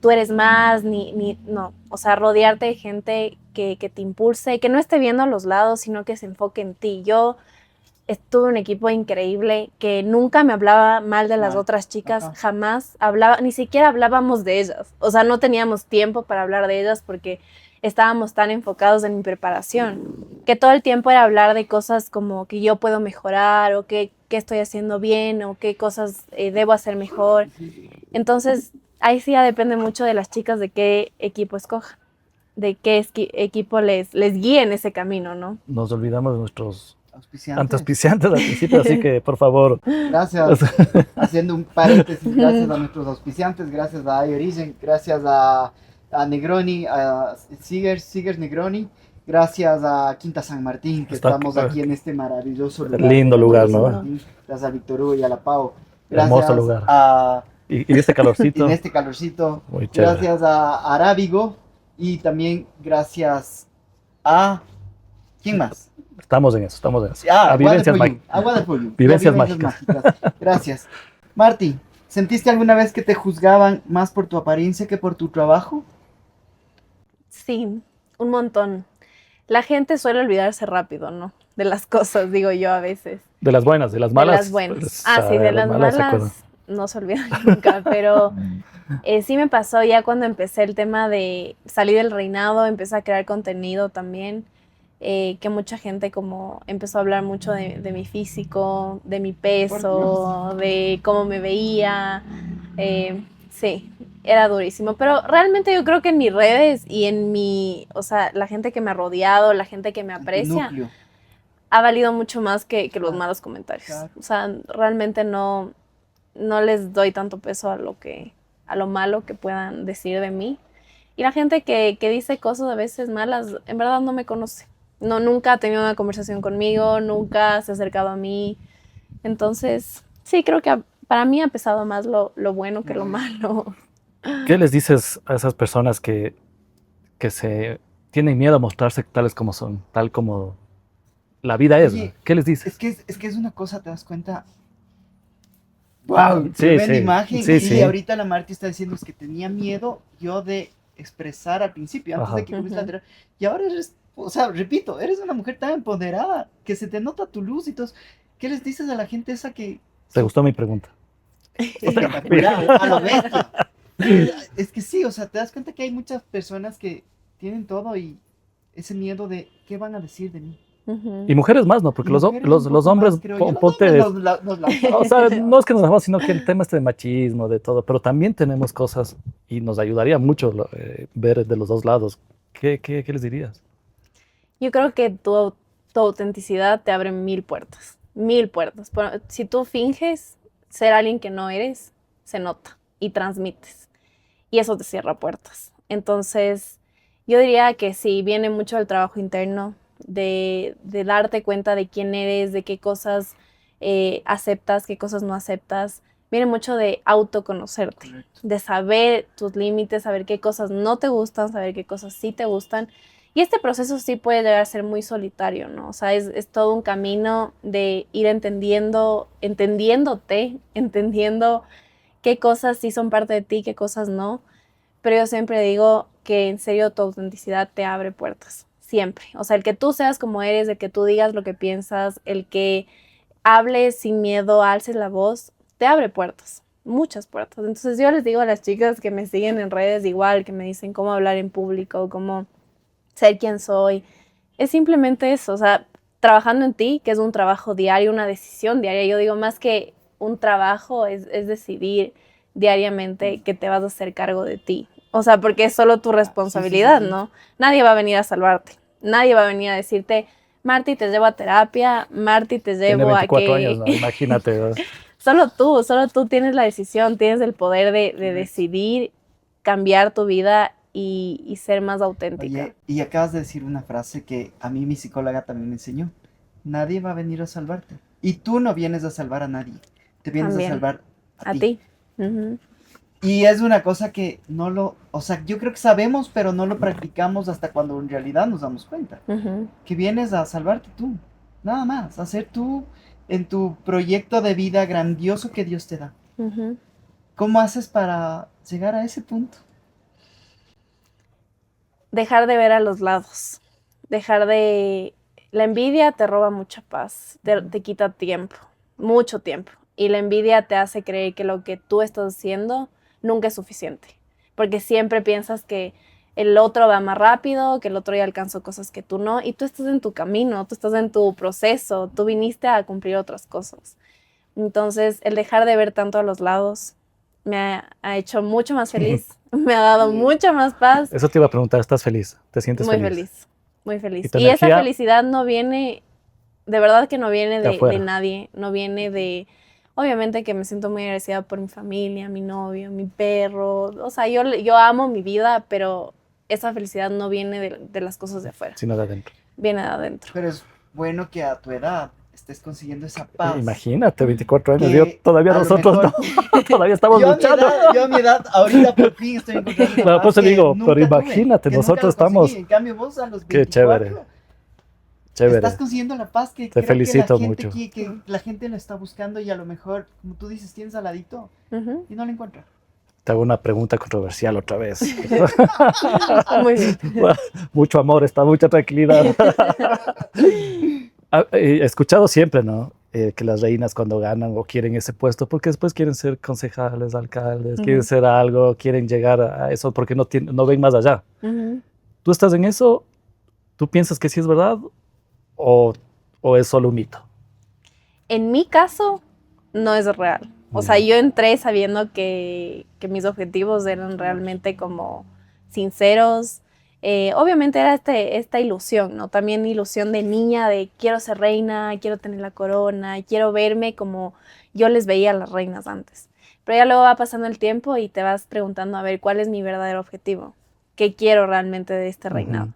tú eres más, no. O sea, rodearte de gente que te impulse, que no esté viendo a los lados, sino que se enfoque en ti. Yo estuve en un equipo increíble que nunca me hablaba mal de las otras chicas, jamás hablaba, ni siquiera hablábamos de ellas. O sea, no teníamos tiempo para hablar de ellas porque estábamos tan enfocados en mi preparación, que todo el tiempo era hablar de cosas como que yo puedo mejorar o qué estoy haciendo bien o qué cosas debo hacer mejor. Entonces, ahí sí ya depende mucho de las chicas de qué equipo escojan, de qué equipo les guíe en ese camino, ¿no? Nos olvidamos de nuestros Auspiciantes. auspiciantes al principio, así que por favor. Gracias. Haciendo un paréntesis, gracias a nuestros auspiciantes, gracias a iOrigen, gracias a Negroni, a Seegers Negroni, gracias a Quinta San Martín, que estamos aquí en este maravilloso lugar. Lindo lugar, San ¿no? Martín, gracias a Víctor Hugo y a la Pau. Hermoso Gracias lugar. a Y este calorcito. en este calorcito. Muy chévere. Gracias a Arábigo y también gracias a... ¿Quién más? Estamos en eso, estamos en eso. A Vivencias Waterfall You, mágicas. a Waterfall You. Vivencias Ya, mágicas. Gracias. Marti, ¿sentiste alguna vez que te juzgaban más por tu apariencia que por tu trabajo? Sí, un montón. La gente suele olvidarse rápido, ¿no? De las cosas, digo yo a veces. De las buenas, de las malas. De las buenas. Pues, Sí, de las se acuerdan. malas no se olvidan nunca, pero sí me pasó ya cuando empecé el tema de salir del reinado, empecé a crear contenido también, que mucha gente como empezó a hablar mucho de mi físico, de mi peso, de cómo me veía. Sí, era durísimo, pero realmente yo creo que en mis redes y en o sea, la gente que me ha rodeado, la gente que me aprecia, Núcleo. ha valido mucho más que los malos comentarios. Claro. O sea, realmente no les doy tanto peso a lo malo que puedan decir de mí. Y la gente que dice cosas a veces malas, en verdad no me conoce. No, nunca ha tenido una conversación conmigo, nunca se ha acercado a mí. Entonces, sí, creo que para mí ha pesado más lo bueno que lo malo. ¿Qué les dices a esas personas que se tienen miedo a mostrarse tales como son, tal como la vida es? Oye, ¿Qué les dices? Es que es una cosa, te das cuenta. ¡Wow! Sí, Tremenda sí, imagen. sí, Y sí. ahorita la Marti está diciendo es que tenía miedo yo de expresar al principio, antes Ajá. de que comience la terapia. Y ahora eres, o sea, repito, eres una mujer tan empoderada que se te nota tu luz y todo. ¿Qué les dices a la gente esa que... ¿Te gustó mi pregunta? Espectacular, a lo bestia. Es que sí, o sea, te das cuenta que hay muchas personas que tienen todo y ese miedo de qué van a decir de mí. Ujú. Y mujeres más, ¿no? Porque Y mujeres un los poco hombres, más, creo yo. Los ponte, hombres nos o sea, lanzamos. no es que nos dejamos, sino que el tema este de machismo, de todo, pero también tenemos cosas y nos ayudaría mucho ver de los dos lados. ¿Qué les dirías? Yo creo que tu autenticidad te abre mil puertas, mil puertas. Si tú finges ser alguien que no eres, se nota y transmites. Y eso te cierra puertas. Entonces, yo diría que sí, viene mucho del trabajo interno, de darte cuenta de quién eres, de qué cosas aceptas, qué cosas no aceptas. Viene mucho de autoconocerte, Correcto. de saber tus límites, saber qué cosas no te gustan, saber qué cosas sí te gustan. Y este proceso sí puede llegar a ser muy solitario, ¿no? O sea, es todo un camino de ir entendiéndote, entendiendo qué cosas sí son parte de ti, qué cosas no. Pero yo siempre digo que en serio tu autenticidad te abre puertas, siempre. O sea, el que tú seas como eres, el que tú digas lo que piensas, el que hables sin miedo, alces la voz, te abre puertas, muchas puertas. Entonces yo les digo a las chicas que me siguen en redes igual, que me dicen cómo hablar en público, cómo ser quien soy, es simplemente eso, o sea, trabajando en ti, que es un trabajo diario, una decisión diaria. Yo digo, más que un trabajo, es decidir diariamente que te vas a hacer cargo de ti. O sea, porque es solo tu responsabilidad, Sí. ¿no? Nadie va a venir a salvarte. Nadie va a venir a decirte, Marty, te llevo a terapia, Marty, te Tiene llevo a 24 años, que... ¿no? Imagínate, ¿no? solo tú tienes la decisión, tienes el poder de decidir cambiar tu vida y ser más auténtica. Oye, y acabas de decir una frase que a mí mi psicóloga también me enseñó. Nadie va a venir a salvarte. Y tú no vienes a salvar a nadie. Te vienes a También, salvar a a ti. ti. Ujú. Y es una cosa que no lo, o sea, yo creo que sabemos, pero no lo practicamos hasta cuando en realidad nos damos cuenta. Ujú. Que vienes a salvarte tú. Nada más. A ser tú en tu proyecto de vida grandioso que Dios te da. Ujú. ¿Cómo haces para llegar a ese punto? Dejar de ver a los lados. Dejar de... La envidia te roba mucha paz, te quita tiempo, mucho tiempo. Y la envidia te hace creer que lo que tú estás haciendo nunca es suficiente. Porque siempre piensas que el otro va más rápido, que el otro ya alcanzó cosas que tú no. Y tú estás en tu camino, tú estás en tu proceso, tú viniste a cumplir otras cosas. Entonces, el dejar de ver tanto a los lados ha hecho mucho más feliz, me ha dado mucha más paz, Eso te iba a preguntar, ¿estás feliz? ¿Te sientes muy feliz? feliz, muy feliz. Y tu Y esa energía felicidad no viene, de verdad que no viene de de afuera. nadie, no viene de, obviamente que me siento muy agradecida por mi familia, mi novio, mi perro, o sea, yo amo mi vida, pero esa felicidad no viene de las cosas de afuera, Sino de adentro. viene de adentro. Pero es bueno que a tu edad estés consiguiendo esa paz. Imagínate, 24 años, Que yo todavía a lo nosotros mejor- no, todavía estamos luchando. Yo a mi edad, ahorita por fin estoy encontrando esa Claro, paz pues te que digo, nunca pero tuve, imagínate, que nunca nosotros lo conseguí. estamos, En cambio, vos a los qué 24 chévere, chévere. estás consiguiendo la paz que Te creo felicito que la gente mucho. que la gente lo está buscando y a lo mejor, como tú dices, tienes al ladito Ujú. y no lo encuentra. Te hago una pregunta controversial otra vez. Muy bien. Mucho amor, está mucha tranquilidad. He escuchado siempre, ¿no? Que las reinas cuando ganan o quieren ese puesto, porque después quieren ser concejales, alcaldes, quieren Ujú. ser algo, quieren llegar a eso porque no ven más allá. Ujú. ¿Tú estás en eso? ¿Tú piensas que sí es verdad o, o es solo un mito? En mi caso, no es real. O sea, yo entré sabiendo que mis objetivos eran realmente como sinceros. Obviamente era esta ilusión, ¿no? También ilusión de niña, de quiero ser reina, quiero tener la corona, quiero verme como yo les veía a las reinas antes. Pero ya luego va pasando el tiempo y te vas preguntando, a ver, ¿cuál es mi verdadero objetivo? ¿Qué quiero realmente de este reinado? Ujú.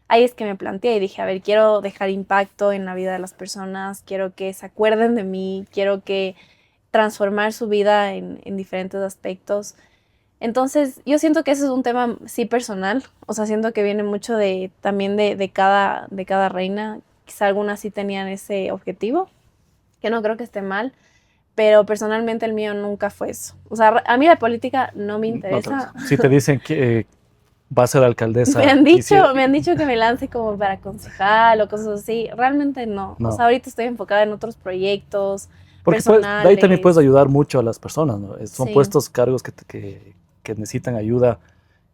Ahí es que me planteé y dije, a ver, quiero dejar impacto en la vida de las personas, quiero que se acuerden de mí, quiero que transformar su vida en diferentes aspectos. Entonces, yo siento que ese es un tema sí personal, o sea, siento que viene mucho también de cada reina. Quizá algunas sí tenían ese objetivo, que no creo que esté mal, pero personalmente el mío nunca fue eso. O sea, a mí la política no me interesa. Si te dicen que va a ser alcaldesa, Me han dicho que me lance como para concejal o cosas así. Realmente no. No. O sea, ahorita estoy enfocada en otros proyectos porque de ahí también puedes ayudar mucho a las personas, ¿no? Son Sí. puestos, cargos que que necesitan ayuda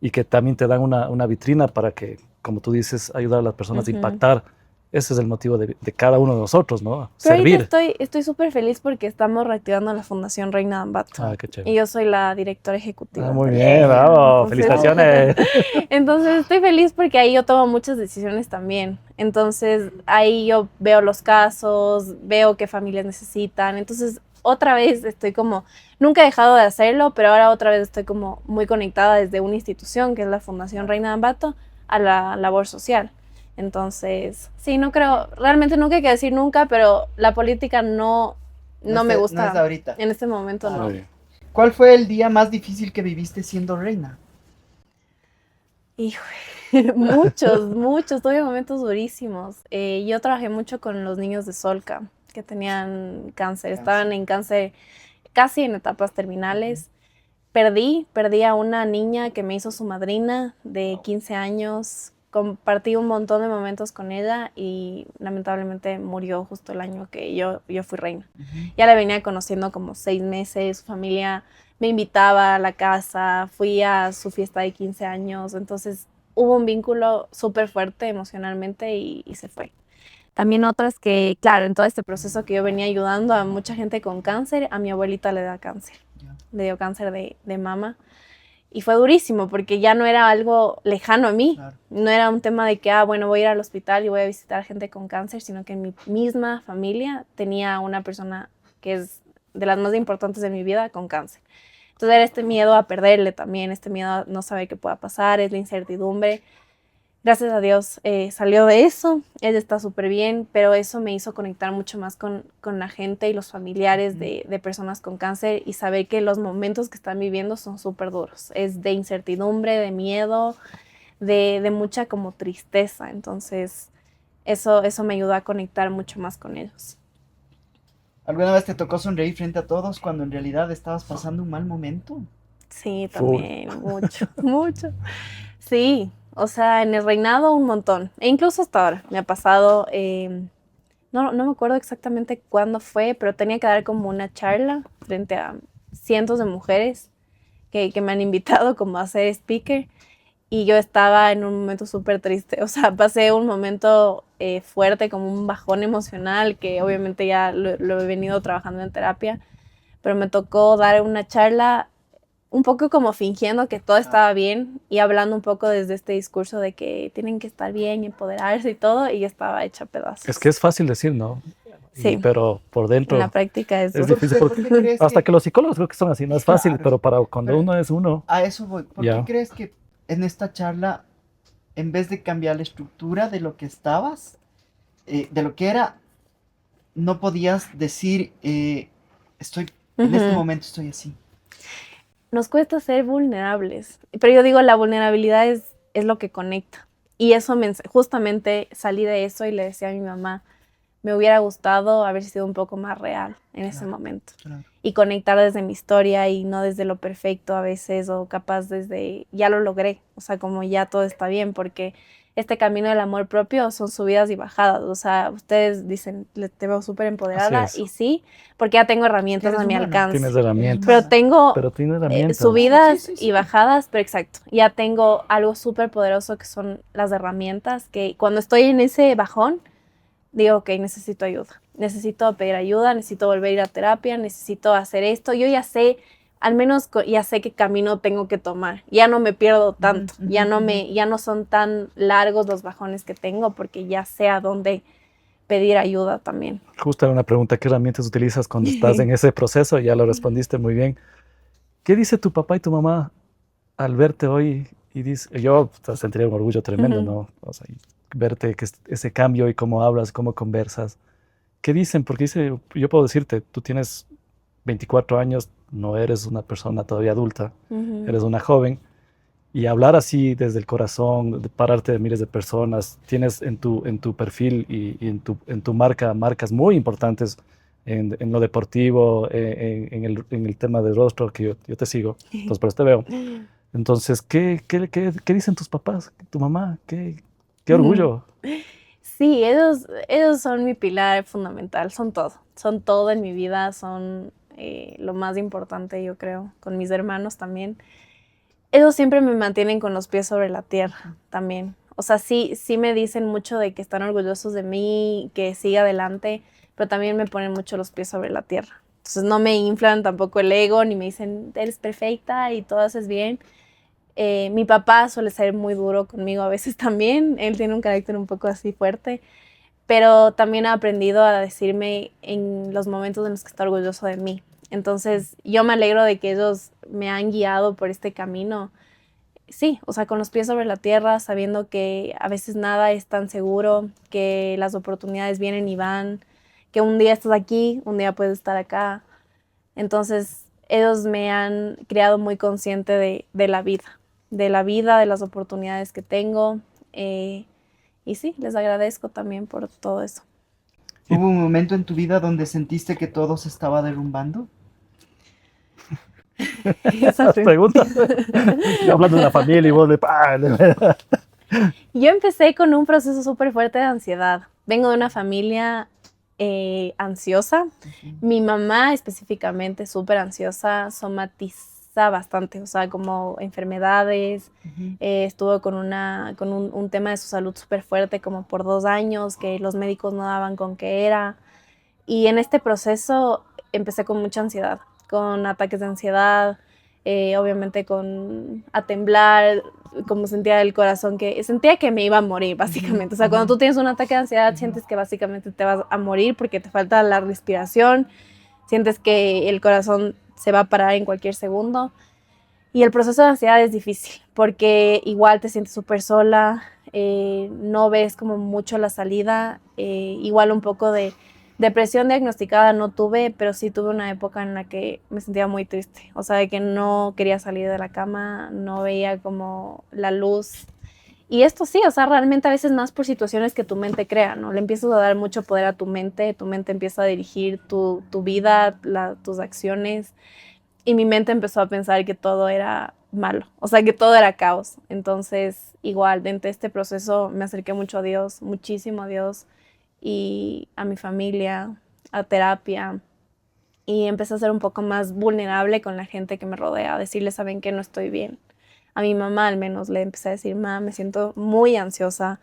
y que también te dan una vitrina para que, como tú dices, ayudar a las personas a impactar. Ese es el motivo de cada uno de nosotros, ¿no? Pero Servir. ahorita estoy súper feliz porque estamos reactivando la Fundación Reina de Ambato. Ah, qué chévere. Y yo soy la directora ejecutiva. Ah, muy bien, bravo, felicitaciones. Entonces estoy feliz porque ahí yo tomo muchas decisiones también. Entonces ahí yo veo los casos, veo qué familias necesitan. Entonces otra vez estoy como, nunca he dejado de hacerlo, pero ahora otra vez estoy como muy conectada desde una institución que es la Fundación Reina de Ambato a la labor social. Entonces, sí, no creo, realmente nunca hay que decir nunca, pero la política no me gusta. No es ahorita. En este momento no. ¿Cuál fue el día más difícil que viviste siendo reina? Hijo, muchos, tuve momentos durísimos. Yo trabajé mucho con los niños de Solca, que tenían cáncer, estaban en cáncer casi en etapas terminales. Perdí a una niña que me hizo su madrina de 15 años. Compartí un montón de momentos con ella y lamentablemente murió justo el año que yo fui reina. Ya la venía conociendo como 6 meses, su familia me invitaba a la casa, fui a su fiesta de 15 años, entonces hubo un vínculo súper fuerte emocionalmente y se fue. También otras que, claro, en todo este proceso que yo venía ayudando a mucha gente con cáncer, a mi abuelita le da cáncer, le dio cáncer de mama. Y fue durísimo porque ya no era algo lejano a mí, no era un tema de que, bueno, voy a ir al hospital y voy a visitar gente con cáncer, sino que en mi misma familia tenía una persona que es de las más importantes de mi vida con cáncer. Entonces era este miedo a perderle también, este miedo a no saber qué pueda pasar, es la incertidumbre. Gracias a Dios salió de eso, ella está súper bien, pero eso me hizo conectar mucho más con la gente y los familiares de personas con cáncer y saber que los momentos que están viviendo son súper duros. Es de incertidumbre, de miedo, de mucha como tristeza. Entonces eso me ayudó a conectar mucho más con ellos. ¿Alguna vez te tocó sonreír frente a todos cuando en realidad estabas pasando un mal momento? Sí, también, mucho. Sí. O sea, en el reinado un montón. E incluso hasta ahora me ha pasado, no me acuerdo exactamente cuándo fue, pero tenía que dar como una charla frente a cientos de mujeres que me han invitado como a ser speaker. Y yo estaba en un momento súper triste. O sea, pasé un momento fuerte, como un bajón emocional, que obviamente ya lo he venido trabajando en terapia. Pero me tocó dar una charla un poco como fingiendo que todo estaba bien y hablando un poco desde este discurso de que tienen que estar bien y empoderarse y todo, y estaba hecha pedazos. Es que es fácil decir, ¿no? Sí. Pero por dentro... En la práctica es difícil porque hasta que los psicólogos creo que son así, no es fácil, pero cuando uno es uno... A eso voy. ¿Por qué crees que en esta charla, en vez de cambiar la estructura de lo que estabas, de lo que era, no podías decir, en este momento estoy así? Nos cuesta ser vulnerables, pero yo digo, la vulnerabilidad es lo que conecta. Y eso justamente salí de eso y le decía a mi mamá, me hubiera gustado haber sido un poco más real en ese momento. Y conectar desde mi historia y no desde lo perfecto a veces, o capaz desde, ya lo logré, o sea, como ya todo está bien, porque este camino del amor propio son subidas y bajadas. O sea, ustedes dicen, te veo súper empoderada, y sí, porque ya tengo herramientas a mi alcance. Tienes herramientas. Pero tengo herramientas. Subidas y bajadas, pero exacto. Ya tengo algo súper poderoso que son las herramientas, que cuando estoy en ese bajón, digo, ok, necesito ayuda. Necesito pedir ayuda, necesito volver a ir a terapia, necesito hacer esto. Yo ya sé, al menos ya sé qué camino tengo que tomar. Ya no me pierdo tanto, ya no son tan largos los bajones que tengo, porque ya sé a dónde pedir ayuda también. Justo era una pregunta, ¿qué herramientas utilizas cuando estás en ese proceso? Ya lo respondiste muy bien. ¿Qué dice tu papá y tu mamá al verte hoy? Y dice, yo sentiría un orgullo tremendo, ¿no? O sea, verte ese cambio y cómo hablas, cómo conversas. ¿Qué dicen? Porque yo puedo decirte, tú tienes 24 años, no eres una persona todavía adulta, eres una joven, y hablar así desde el corazón, de pararte de miles de personas, tienes en tu perfil y en tu marcas muy importantes en lo deportivo, en el tema del rostro, que yo te sigo, entonces por eso te veo. Entonces, ¿qué dicen tus papás, tu mamá? ¿Qué orgullo? Sí, ellos son mi pilar fundamental, son todo en mi vida, son lo más importante, yo creo, con mis hermanos también. ellos siempre me mantienen con los pies sobre la tierra también. O sea, sí me dicen mucho de que están orgullosos de mí, que siga adelante, pero también me ponen mucho los pies sobre la tierra. Entonces no me inflan tampoco el ego, ni me dicen, eres perfecta y todo haces bien. Mi papá suele ser muy duro conmigo a veces también. Él tiene un carácter un poco así fuerte, pero también ha aprendido a decirme en los momentos en los que está orgulloso de mí. Entonces yo me alegro de que ellos me han guiado por este camino. Sí, o sea, con los pies sobre la tierra, sabiendo que a veces nada es tan seguro, que las oportunidades vienen y van, que un día estás aquí, un día puedes estar acá. Entonces, ellos me han creado muy consciente de la vida, de las oportunidades que tengo. Y sí, les agradezco también por todo eso. ¿Hubo un momento en tu vida donde sentiste que todo se estaba derrumbando? Esa Las preguntas. Hablando de la familia y vos de... Yo empecé con un proceso súper fuerte de ansiedad. Vengo de una familia ansiosa. Mi mamá específicamente súper ansiosa, somatiza bastante, o sea, como enfermedades. Estuvo con un tema de su salud súper fuerte como por 2 años, que los médicos no daban con qué era. Y en este proceso empecé con mucha ansiedad, con ataques de ansiedad, obviamente a temblar, como sentía el corazón, sentía que me iba a morir, básicamente. O sea, cuando tú tienes un ataque de ansiedad, sientes que básicamente te vas a morir porque te falta la respiración, sientes que el corazón se va a parar en cualquier segundo. Y el proceso de ansiedad es difícil, porque igual te sientes súper sola, no ves como mucho la salida, igual un poco de depresión diagnosticada no tuve, pero sí tuve una época en la que me sentía muy triste, o sea, de que no quería salir de la cama, no veía como la luz. Y esto sí, o sea, realmente a veces más por situaciones que tu mente crea, ¿no? Le empiezas a dar mucho poder a tu mente empieza a dirigir tu vida, tus acciones, y mi mente empezó a pensar que todo era malo, o sea, que todo era caos. Entonces, igual, dentro de este proceso me acerqué mucho a Dios, muchísimo a Dios, y a mi familia, a terapia, y empecé a ser un poco más vulnerable con la gente que me rodea, a decirles, saben que no estoy bien. A mi mamá al menos le empecé a decir, mamá, me siento muy ansiosa,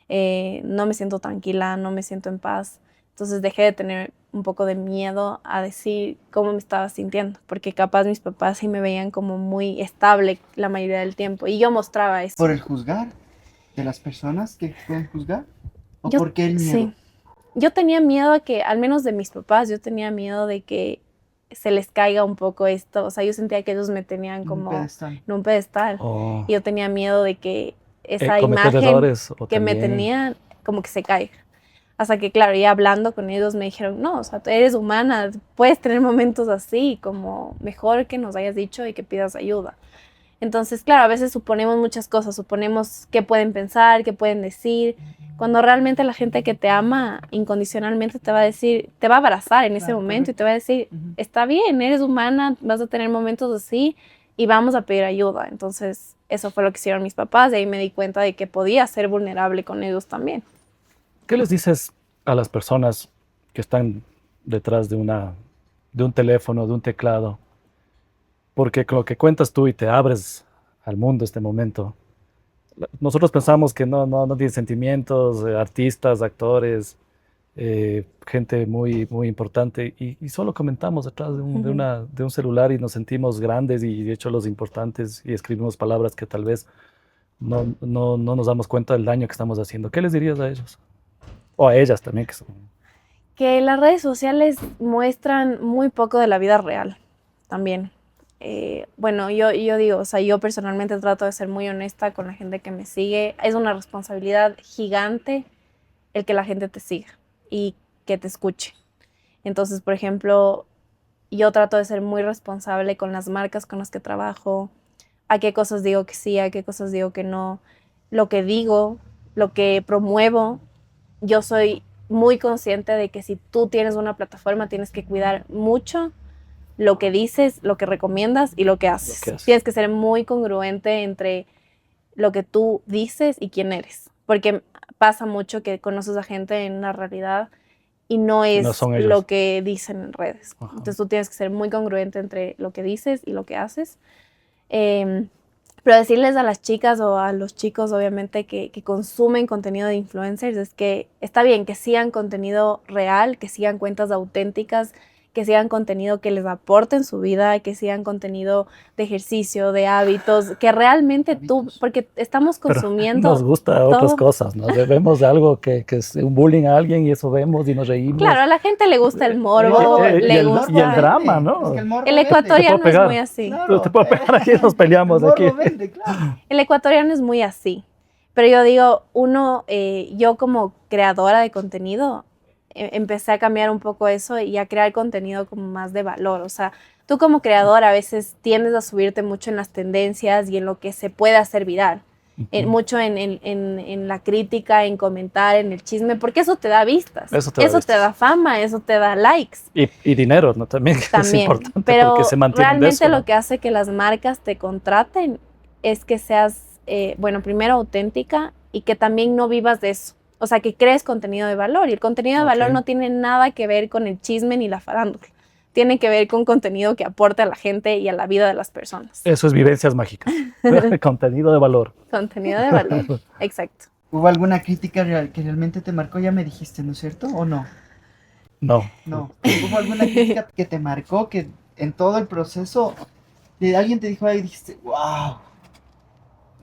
no me siento tranquila, no me siento en paz. Entonces dejé de tener un poco de miedo a decir cómo me estaba sintiendo, porque capaz mis papás sí me veían como muy estable la mayoría del tiempo, y yo mostraba eso. ¿Por el juzgar de las personas que pueden juzgar? ¿O Yo, por qué el miedo? sí, yo tenía miedo a que, al menos de mis papás, yo tenía miedo de que se les caiga un poco esto. O sea, yo sentía que ellos me tenían como en un pedestal. O Y yo tenía miedo de que esa cometer imagen errores o que me también... tenían como que se caiga. Hasta que, claro, ya hablando con ellos me dijeron, no, o sea, tú eres humana, puedes tener momentos así, como mejor que nos hayas dicho y que pidas ayuda. Entonces, claro, a veces suponemos muchas cosas, suponemos qué pueden pensar, qué pueden decir, cuando realmente la gente que te ama incondicionalmente te va a decir, te va a abrazar en ese momento y te va a decir, está bien, eres humana, vas a tener momentos así y vamos a pedir ayuda. Entonces, eso fue lo que hicieron mis papás y ahí me di cuenta de que podía ser vulnerable con ellos también. ¿Qué les dices a las personas que están detrás de un teléfono, de un teclado? Porque con lo que cuentas tú y te abres al mundo este momento, nosotros pensamos que no tienen sentimientos, artistas, actores, gente muy importante, y solo comentamos detrás de un celular y nos sentimos grandes y de hecho los importantes y escribimos palabras que tal vez no nos damos cuenta del daño que estamos haciendo. ¿Qué les dirías a ellos? O a ellas también, que son... Que las redes sociales muestran muy poco de la vida real también. Bueno, yo digo, o sea, yo personalmente trato de ser muy honesta con la gente que me sigue. Es una responsabilidad gigante el que la gente te siga y que te escuche. Entonces, por ejemplo, yo trato de ser muy responsable con las marcas con las que trabajo, a qué cosas digo que sí, a qué cosas digo que no, lo que digo, lo que promuevo. Yo soy muy consciente de que si tú tienes una plataforma tienes que cuidar mucho lo que dices, lo que recomiendas y lo que haces. Tienes que ser muy congruente entre lo que tú dices y quién eres. Porque pasa mucho que conoces a gente en la realidad y no es lo que dicen en redes. Entonces tú tienes que ser muy congruente entre lo que dices y lo que haces. Pero decirles a las chicas o a los chicos, obviamente, que consumen contenido de influencers, es que está bien que sigan contenido real, que sigan cuentas auténticas, que sigan contenido que les aporte en su vida, que sigan contenido de ejercicio, de hábitos, que realmente tú, porque estamos consumiendo nos gusta todo. otras cosas, ¿no? Vemos algo que es un bullying a alguien y eso vemos y nos reímos. Claro, a la gente le gusta el morbo, le gusta... Y el drama, ¿no? Es que el morbo El vende. ecuatoriano es muy así. Claro. Te puedo pegar aquí, nos peleamos El aquí. morbo vende, claro. El ecuatoriano es muy así. Pero yo digo, yo como creadora de contenido, empecé a cambiar un poco eso y a crear contenido como más de valor. O sea, tú como creadora a veces tiendes a subirte mucho en las tendencias y en lo que se puede hacer viral. Mucho en la crítica, en comentar, en el chisme, porque eso te da vistas. Eso te da fama, eso te da likes. Y dinero, ¿no? También es importante pero porque se mantiene realmente de eso, ¿no? lo que hace que las marcas te contraten es que seas, primero auténtica y que también no vivas de eso. O sea, que crees contenido de valor. Y el contenido de valor no tiene nada que ver con el chisme ni la farándula. Tiene que ver con contenido que aporte a la gente y a la vida de las personas. Eso es vivencias mágicas. Contenido de valor. Contenido de valor, exacto. ¿Hubo alguna crítica que realmente te marcó? Ya me dijiste, ¿no es cierto? ¿O no? No. No. ¿Hubo alguna crítica que te marcó, que en todo el proceso alguien te dijo ahí y dijiste, wow,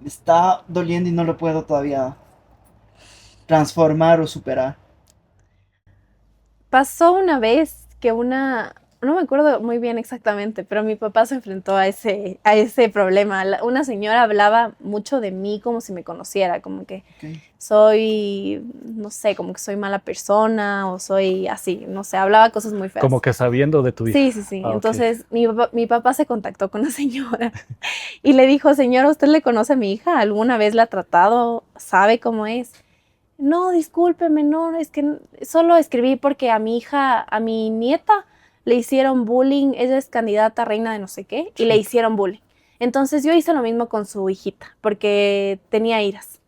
me está doliendo y no lo puedo todavía transformar o superar? Pasó una vez que no me acuerdo muy bien exactamente, pero mi papá se enfrentó a ese problema. Una señora hablaba mucho de mí como si me conociera, como que soy, no sé, como que soy mala persona o soy así, no sé, hablaba cosas muy feas. Como que sabiendo de tu hija. Sí. Entonces mi papá se contactó con la señora y le dijo, señora, ¿usted le conoce a mi hija? ¿Alguna vez la ha tratado? ¿Sabe cómo es? No, discúlpeme, no, es que solo escribí porque a mi hija, a mi nieta, le hicieron bullying, ella es candidata a reina de no sé qué, y le hicieron bullying. Entonces yo hice lo mismo con su hijita, porque tenía iras.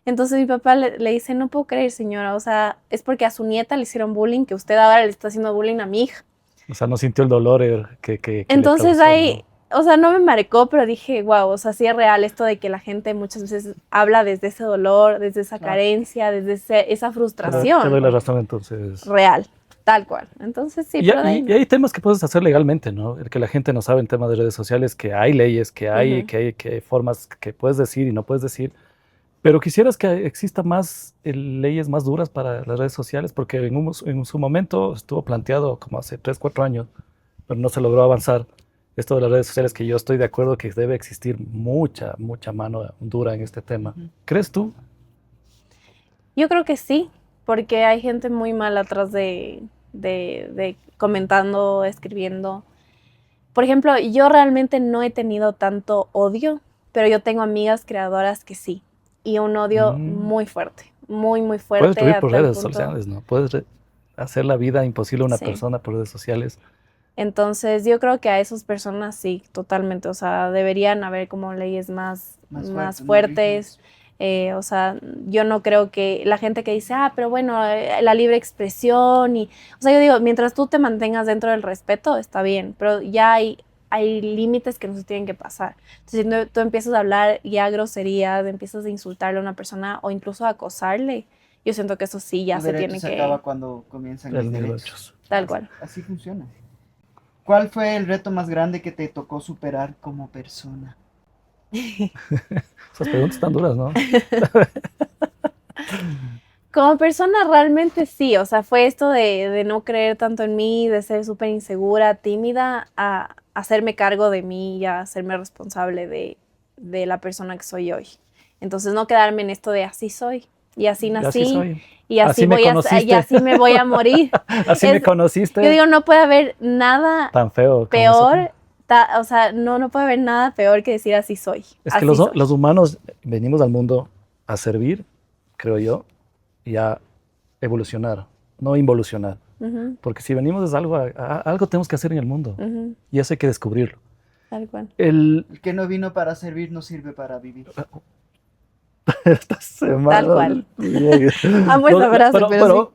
Entonces mi papá le dice, no puedo creer, señora, o sea, es porque a su nieta le hicieron bullying, que usted ahora le está haciendo bullying a mi hija. O sea, no sintió el dolor que entonces le causó, ahí, ¿no? O sea, no me marcó, pero dije, wow, o sea, sí es real esto de que la gente muchas veces habla desde ese dolor, desde esa carencia, desde esa frustración. Te doy la razón, entonces. Real, tal cual. Entonces sí, Y pero y hay temas que puedes hacer legalmente, ¿no? El que la gente no sabe en temas de redes sociales, que hay leyes, que hay formas que puedes decir y no puedes decir. Pero quisieras que exista más leyes más duras para las redes sociales, porque en su momento estuvo planteado como hace 3, 4 años, pero no se logró avanzar. Esto de las redes sociales, que yo estoy de acuerdo que debe existir mucha mano dura en este tema. ¿Crees tú? Yo creo que sí, porque hay gente muy mal atrás de comentando, escribiendo. Por ejemplo, yo realmente no he tenido tanto odio, pero yo tengo amigas creadoras que sí. Y un odio muy fuerte, muy fuerte. Puedes escribir por redes sociales, ¿no? Puedes hacer la vida imposible a una persona por redes sociales. Entonces, yo creo que a esas personas sí, totalmente. O sea, deberían haber como leyes más fuertes. O sea, yo no creo que la gente que dice, pero bueno, la libre expresión. O sea, yo digo, mientras tú te mantengas dentro del respeto, está bien. Pero ya hay límites que no se tienen que pasar. Entonces, si tú empiezas a hablar ya groserías, empiezas a insultarle a una persona o incluso a acosarle, yo siento que eso sí ya se tiene que... se acaba cuando comienzan los derechos. Tal cual. Así funciona. ¿Cuál fue el reto más grande que te tocó superar como persona? Esas preguntas están duras, ¿no? Como persona realmente sí, o sea, fue esto de no creer tanto en mí, de ser súper insegura, tímida, a hacerme cargo de mí y a hacerme responsable de la persona que soy hoy. Entonces no quedarme en esto de así soy, y así nací, y así me voy a morir. Así me conociste. Yo digo, no puede haber nada tan feo, peor, o sea, no puede haber nada peor que decir así soy. Es que los humanos venimos al mundo a servir, creo yo, y a evolucionar, no involucionar. Porque si venimos de algo tenemos que hacer en el mundo, y eso hay que descubrirlo. Tal cual. El que no vino para servir no sirve para vivir. Esta semana. Tal cual. Amo esa frase,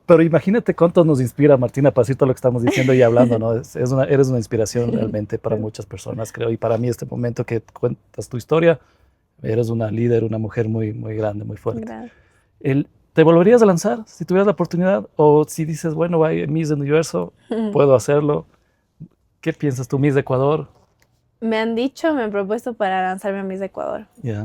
pero imagínate cuánto nos inspira, Martina, para decir todo lo que estamos diciendo y hablando, ¿no? Eres una inspiración realmente para muchas personas, creo, y para mí este momento que cuentas tu historia Eres una líder, una mujer muy, muy grande, muy fuerte. Gracias. ¿Te volverías a lanzar si tuvieras la oportunidad? O si dices, bueno, vaya Miss Universo, puedo hacerlo. ¿Qué piensas tú, Miss de Ecuador? Me han dicho, me han propuesto para lanzarme a Miss de Ecuador. Ya.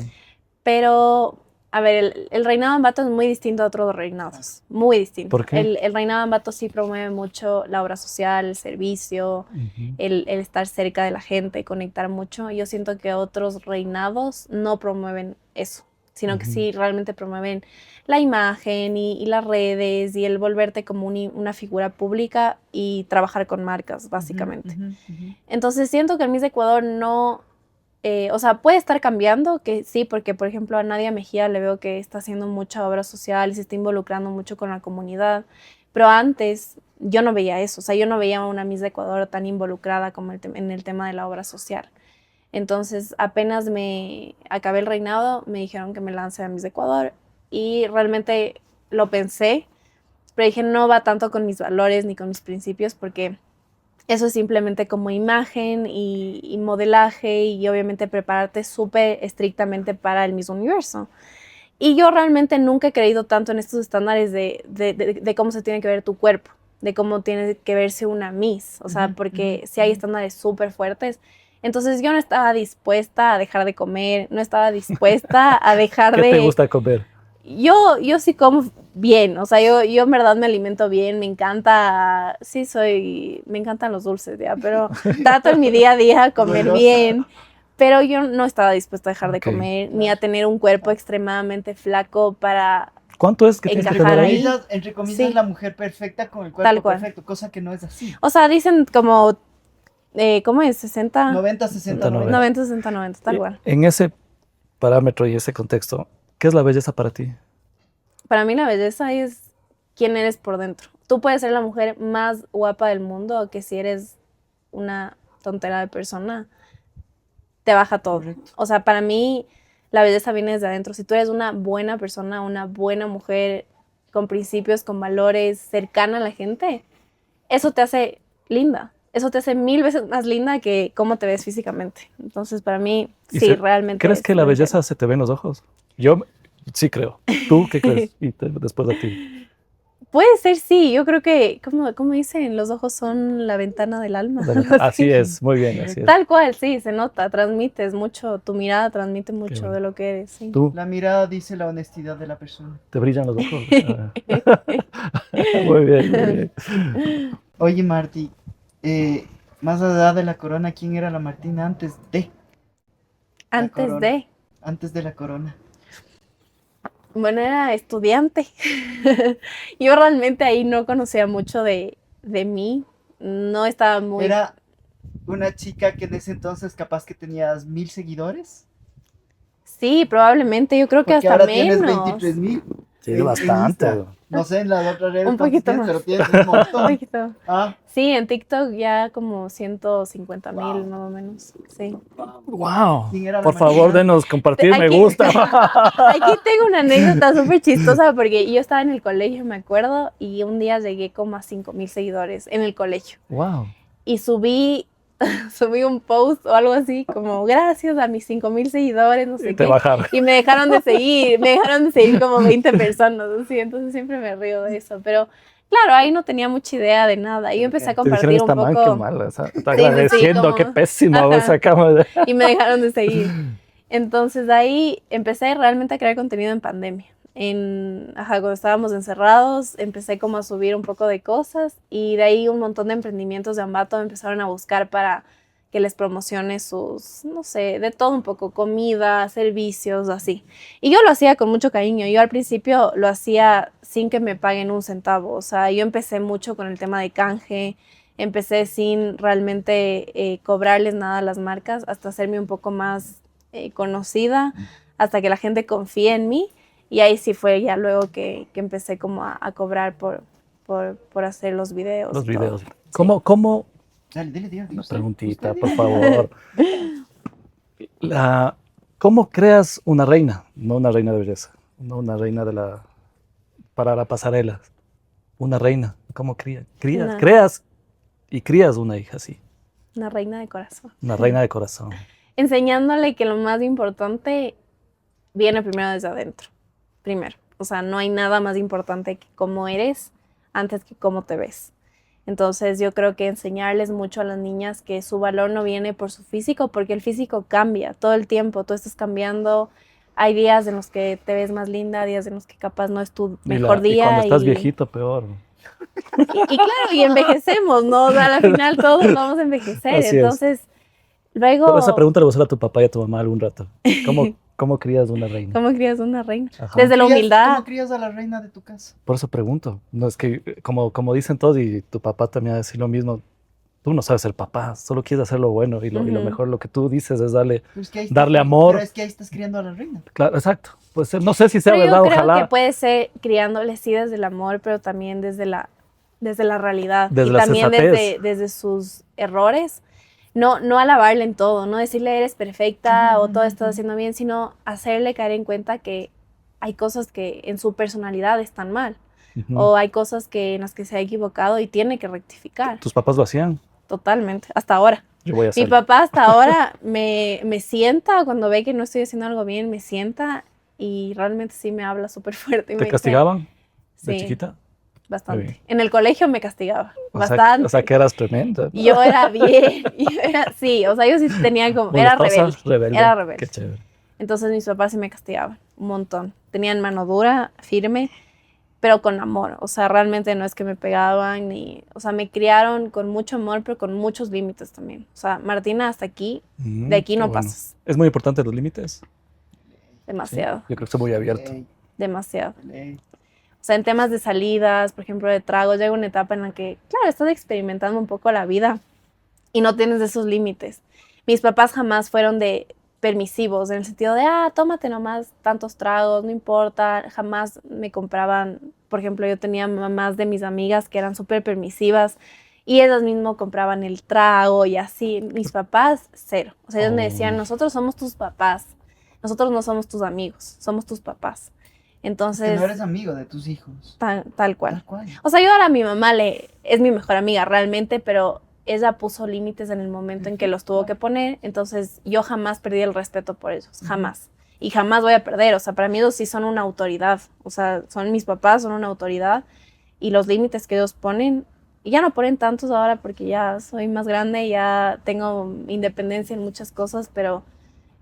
Pero, a ver, el reinado Ambato es muy distinto a otros reinados. Muy distinto. ¿Por qué? El reinado Ambato sí promueve mucho la obra social, el servicio, el estar cerca de la gente, conectar mucho. Yo siento que otros reinados no promueven eso, sino que sí realmente promueven la imagen y las redes y el volverte como una figura pública y trabajar con marcas, básicamente. Entonces siento que el Miss Ecuador no, o sea, puede estar cambiando, que sí, porque por ejemplo a Nadia Mejía le veo que está haciendo mucha obra social y se está involucrando mucho con la comunidad, pero antes yo no veía eso, o sea, yo no veía a una Miss de Ecuador tan involucrada como en el tema de la obra social. Entonces, apenas me acabé el reinado, me dijeron que me lance a Miss de Ecuador y realmente lo pensé, pero dije, no va tanto con mis valores ni con mis principios porque eso es simplemente como imagen y modelaje y obviamente prepararte súper estrictamente para el Miss Universo. Y yo realmente nunca he creído tanto en estos estándares de cómo se tiene que ver tu cuerpo, de cómo tiene que verse una Miss, o sea, porque sí hay estándares súper fuertes. Entonces yo no estaba dispuesta a dejar de comer, no estaba dispuesta a dejar ¿Qué de... te gusta comer? Yo sí como bien, o sea, yo en verdad me alimento bien, me encanta, me encantan los dulces, ya, pero trato en mi día a día comer Golosa. bien, pero yo no estaba dispuesta a dejar de Ok. comer, ni a tener un cuerpo extremadamente flaco para... ¿Cuánto es que tienes que Encajar tener ahí. ahí? Entre comillas, Sí. la mujer perfecta con el cuerpo Tal cual. perfecto, cosa que no es así. O sea, dicen como, ¿cómo es? 60, 90, 60, 90. 90, 60, 90, tal cual. En ese parámetro y ese contexto, ¿qué es la belleza para ti? Para mí la belleza es quién eres por dentro. Tú puedes ser la mujer más guapa del mundo, que si eres una tontera de persona, te baja todo. Correcto. O sea, para mí la belleza viene desde adentro. Si tú eres una buena persona, una buena mujer, con principios, con valores, cercana a la gente, eso te hace linda. Eso te hace 1000 veces más linda que cómo te ves físicamente. Entonces, para mí, ¿Y sí, realmente. ¿Crees es que la muy belleza se te ve en los ojos? Yo sí creo. ¿Tú qué crees? Y después de ti. Puede ser, sí. Yo creo que, como dicen, los ojos son la ventana del alma. algo Así es, muy bien, así es. Tal cual, sí, se nota, transmites mucho, tu mirada transmite mucho bueno. de lo que eres, sí. ¿Tú La mirada dice la honestidad de la persona. te brillan los ojos? Muy bien, muy bien. Oye, Marti, más allá de la corona, ¿quién era la Martina antes de? Antes corona. de, Antes de la corona. bueno, era estudiante. Yo realmente ahí no conocía mucho de mí, no estaba muy... Era una chica que en ese entonces capaz que tenías 1000 seguidores. Sí, probablemente, yo creo que Porque hasta ahora tienes menos. 23.000. Sí, en bastante. Insta. No sé, en las otras redes Un cuántos poquito tienes, más. pero tienes un Un montón. poquito. Ah, Sí, en TikTok ya como 150,000 Wow. más o menos, sí. Wow. ¿Quién era la Por favor, Martina? denos compartir, me Aquí- gusta. Aquí tengo una anécdota súper chistosa porque yo estaba en el colegio, me acuerdo, y un día llegué como a 5,000 seguidores en el colegio. Wow. Y subí un post o algo así, como gracias a mis 5,000 seguidores, no sé Te qué. bajaron. Y me dejaron de seguir como 20 personas, así, entonces siempre me río de eso. Pero claro, ahí no tenía mucha idea de nada. Y yo empecé a Te dijeron compartir un esta man, qué poco mala. Está sí, agradeciendo, como- qué pésimo. Ajá. Esa cámara. y me dejaron de seguir. Entonces de ahí empecé realmente a crear contenido en pandemia. Cuando estábamos encerrados, empecé como a subir un poco de cosas y de ahí un montón de emprendimientos de Ambato me empezaron a buscar para que les promocione sus, no sé, de todo un poco, comida, servicios, así. Y yo lo hacía con mucho cariño. Yo al principio lo hacía sin que me paguen un centavo. O sea, yo empecé mucho con el tema de canje, empecé sin realmente cobrarles nada a las marcas hasta hacerme un poco más conocida, hasta que la gente confía en mí. Y ahí sí fue ya luego que empecé como a cobrar por hacer los videos. Los y todo. videos. Sí. ¿Cómo? dale, dile. Una usted, preguntita, usted por dile. favor. ¿Cómo creas una reina? No una reina de belleza, no una reina para la pasarela. Una reina. ¿Cómo crías? Una- Creas y crías una hija así. Una reina de corazón. Una reina de corazón. Enseñándole que lo más importante viene primero desde adentro, primero. O sea, no hay nada más importante que cómo eres antes que cómo te ves. Entonces yo creo que enseñarles mucho a las niñas que su valor no viene por su físico, porque el físico cambia todo el tiempo, tú estás cambiando. Hay días en los que te ves más linda, días en los que capaz no es tu mejor Y cuando día. estás viejito, peor. Y claro, y envejecemos, ¿no? O sea, al final todos vamos a envejecer. Así es. Entonces, Pero luego, esa pregunta le voy a hacer a tu papá y a tu mamá algún rato. ¿Cómo crías una reina? ¿cómo crías una reina? Ajá. Desde la humildad. ¿Cómo crías a la reina de tu casa? Por eso pregunto. No es que, como dicen todos, y tu papá también va a decir lo mismo, tú no sabes ser papá, solo quieres hacer lo bueno y lo mejor, lo que tú dices es darle amor. Pero es que ahí estás criando a la reina. Claro, exacto. Pues no sé si sea Pero verdad, yo creo ojalá. que puede ser criándole sí desde el amor, pero también desde la realidad. Desde y la también sensatez. desde sus errores. No alabarle en todo, no decirle eres perfecta o todo estás haciendo bien, sino hacerle caer en cuenta que hay cosas que en su personalidad están mal. O hay cosas en las que se ha equivocado y tiene que rectificar. ¿Tus papás lo hacían? Totalmente, hasta ahora. Yo voy a hacer. Mi papá hasta ahora me sienta, cuando ve que no estoy haciendo algo bien, me sienta y realmente sí me habla súper fuerte. ¿Te castigaban de Sí, chiquita? bastante. En el colegio me castigaba, O bastante. o sea, que eras tremenda. Y yo era bien, sí, o sea, yo sí tenía como, era rebelde. Era rebelde. Qué chévere. Entonces mis papás sí me castigaban un montón. Tenían mano dura, firme, pero con amor. O sea, realmente no es que me pegaban o sea, me criaron con mucho amor, pero con muchos límites también. O sea, Martina, hasta aquí, de aquí no pasas. ¿Es muy importante los límites? Demasiado. Sí, yo creo que soy muy abierto. Demasiado. O sea, en temas de salidas, por ejemplo, de tragos, llega una etapa en la que, claro, estás experimentando un poco la vida y no tienes esos límites. Mis papás jamás fueron de permisivos, en el sentido de, tómate nomás tantos tragos, no importa. Jamás me compraban, por ejemplo, yo tenía mamás de mis amigas que eran súper permisivas y ellas mismas compraban el trago y así. Mis papás, cero. O sea, ellos me decían, nosotros somos tus papás, nosotros no somos tus amigos, somos tus papás. Entonces, que no eres amigo de tus hijos. Tal cual. Tal cual. O sea, yo ahora a mi mamá es mi mejor amiga realmente, pero ella puso límites en el momento en que los tuvo que poner, entonces yo jamás perdí el respeto por ellos, jamás. Y jamás voy a perder, o sea, para mí ellos sí son una autoridad, o sea, son mis papás, son una autoridad, y los límites que ellos ponen, y ya no ponen tantos ahora porque ya soy más grande, ya tengo independencia en muchas cosas, pero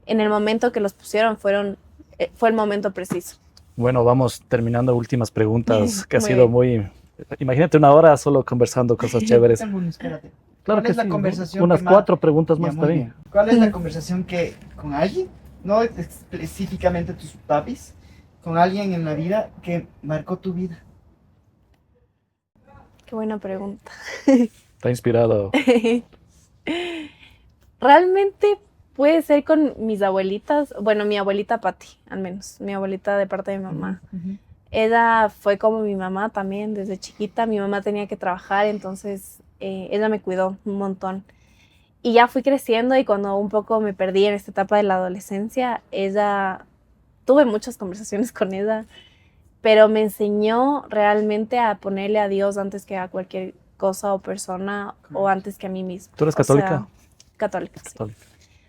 en el momento que los pusieron fue el momento preciso. Bueno, vamos terminando últimas preguntas, que ha Muy sido bien. muy... Imagínate una hora solo conversando cosas chéveres. Tengo uno, espérate. Claro ¿Cuál que es la sí, conversación unas que más- 4 preguntas Ya, más muy también. bien. ¿Cuál es la conversación que con alguien, no específicamente tus papis, con alguien en la vida que marcó tu vida? Qué buena pregunta. Está inspirado. Realmente puede ser con mis abuelitas, bueno, mi abuelita Patti, al menos, mi abuelita de parte de mi mamá. Ella fue como mi mamá también desde chiquita. Mi mamá tenía que trabajar, entonces ella me cuidó un montón. Y ya fui creciendo y cuando un poco me perdí en esta etapa de la adolescencia, tuve muchas conversaciones con ella, pero me enseñó realmente a ponerle a Dios antes que a cualquier cosa o persona o antes que a mí misma. ¿Tú eres O sea, católica? Católica, sí. Católica.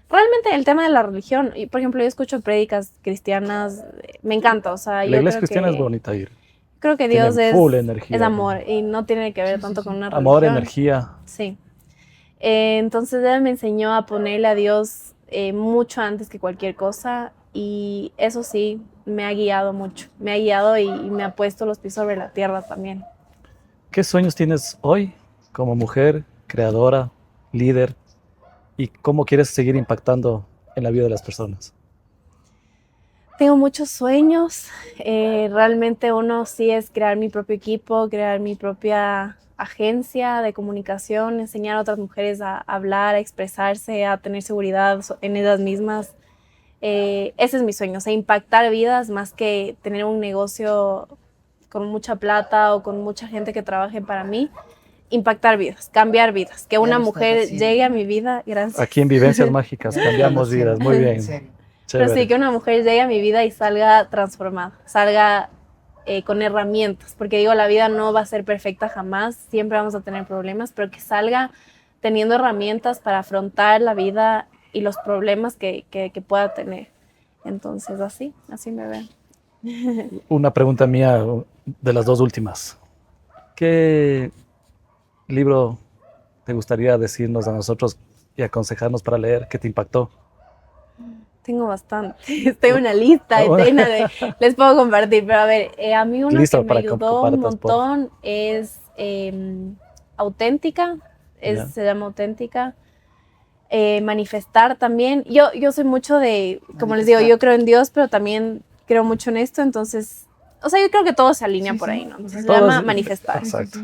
Realmente el tema de la religión, y por ejemplo yo escucho prédicas cristianas, me encanta, o sea, La yo iglesia creo cristiana que, es bonita ir. creo que Tiene Dios full energía, es amor ¿no? y no tiene que ver Sí, tanto sí, con sí. una Amor, religión. energía. Sí. Entonces ella me enseñó a ponerle a Dios mucho antes que cualquier cosa y eso sí, me ha guiado mucho, me ha guiado y me ha puesto los pies sobre la tierra también. ¿Qué sueños tienes hoy como mujer, creadora, líder? ¿Y cómo quieres seguir impactando en la vida de las personas? Tengo muchos sueños, realmente uno sí es crear mi propio equipo, crear mi propia agencia de comunicación, enseñar a otras mujeres a hablar, a expresarse, a tener seguridad en ellas mismas. Ese es mi sueño, o sea, impactar vidas más que tener un negocio con mucha plata o con mucha gente que trabaje para mí. Impactar vidas, cambiar vidas, que una lo estás mujer haciendo. llegue a mi vida, gracias. Aquí en Vivencias Mágicas cambiamos Sí, vidas. Muy en bien. serio. Pero Chévere. sí, que una mujer llegue a mi vida y salga transformada, salga con herramientas, porque digo, la vida no va a ser perfecta jamás, siempre vamos a tener problemas, pero que salga teniendo herramientas para afrontar la vida y los problemas que pueda tener. Entonces así me veo. Una pregunta mía de las dos últimas. ¿Qué libro te gustaría decirnos a nosotros y aconsejarnos para leer que te impactó? Tengo bastante. Tengo una lista bueno. llena de... Les puedo compartir, pero a ver, a mí uno Listo, que me para ayudó un compartas, por favor. montón es Auténtica. Ya. Se llama Auténtica. Manifestar también. Yo soy mucho de, como les digo, yo creo en Dios, pero también creo mucho en esto, entonces, o sea, yo creo que todo se alinea por ahí, ¿no? Entonces se llama Manifestar. Exacto.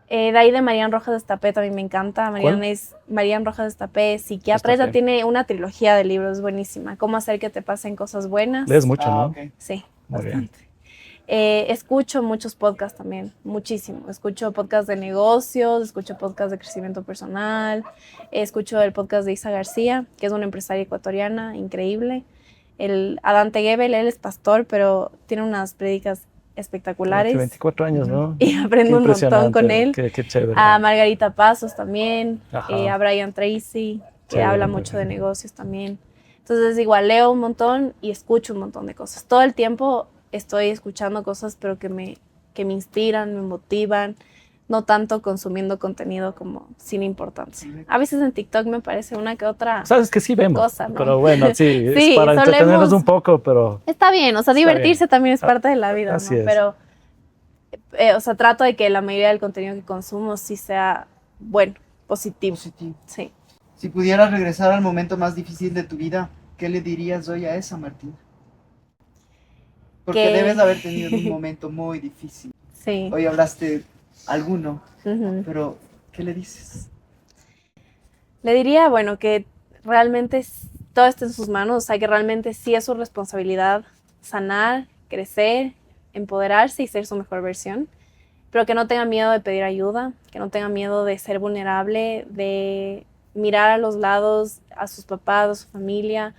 De ahí de Marian Rojas Destapé también me encanta. Marian Rojas Destapé, psiquiatra. Ella tiene una trilogía de libros buenísima. Cómo hacer que te pasen cosas buenas. Lees mucho, ¿no? Okay. Sí, Muy bastante. Escucho muchos podcasts también, muchísimo. Escucho podcasts de negocios, escucho podcasts de crecimiento personal, escucho el podcast de Isa García, que es una empresaria ecuatoriana increíble. El Adante Gebel, él es pastor, pero tiene unas prédicas espectaculares. Tiene 24 años, ¿no? Y aprendo un montón con él. Qué chévere. A Margarita Pasos también, Ajá. a Brian Tracy, que Chévere, habla mucho de negocios también. Entonces igual leo un montón y escucho un montón de cosas. Todo el tiempo estoy escuchando cosas, pero que me inspiran, me motivan, no tanto consumiendo contenido como sin importancia. A veces en TikTok me parece una que otra Sabes que sí vemos, cosa, ¿no? pero bueno, sí, Sí, es para entretenernos un poco, pero... Está bien, o sea, divertirse también es parte de la vida, Así ¿no? es. Pero, o sea, trato de que la mayoría del contenido que consumo sí sea bueno, positivo. Sí. Si pudieras regresar al momento más difícil de tu vida, ¿qué le dirías hoy a esa Martina? Porque debes haber tenido un momento muy difícil. Sí. Hoy hablaste alguno, Uh-huh. pero ¿qué le dices? Le diría, bueno, que realmente todo está en sus manos, o sea, que realmente sí es su responsabilidad sanar, crecer, empoderarse y ser su mejor versión, pero que no tenga miedo de pedir ayuda, que no tenga miedo de ser vulnerable, de mirar a los lados, a sus papás, a su familia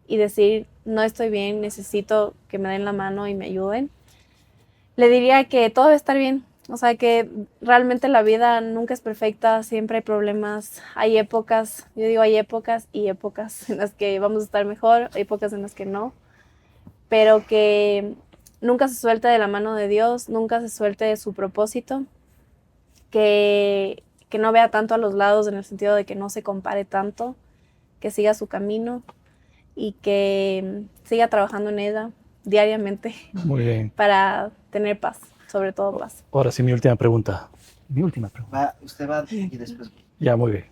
y decir, no estoy bien, necesito que me den la mano y me ayuden. Le diría que todo va a estar bien, o sea, que realmente la vida nunca es perfecta, siempre hay problemas, hay épocas, yo digo hay épocas y épocas en las que vamos a estar mejor, hay épocas en las que no, pero que nunca se suelte de la mano de Dios, nunca se suelte de su propósito, que no vea tanto a los lados en el sentido de que no se compare tanto, que siga su camino y que siga trabajando en ella diariamente. Muy bien. Para tener paz, sobre todo paz. Ahora sí, mi última pregunta. Usted va y después. Ya, muy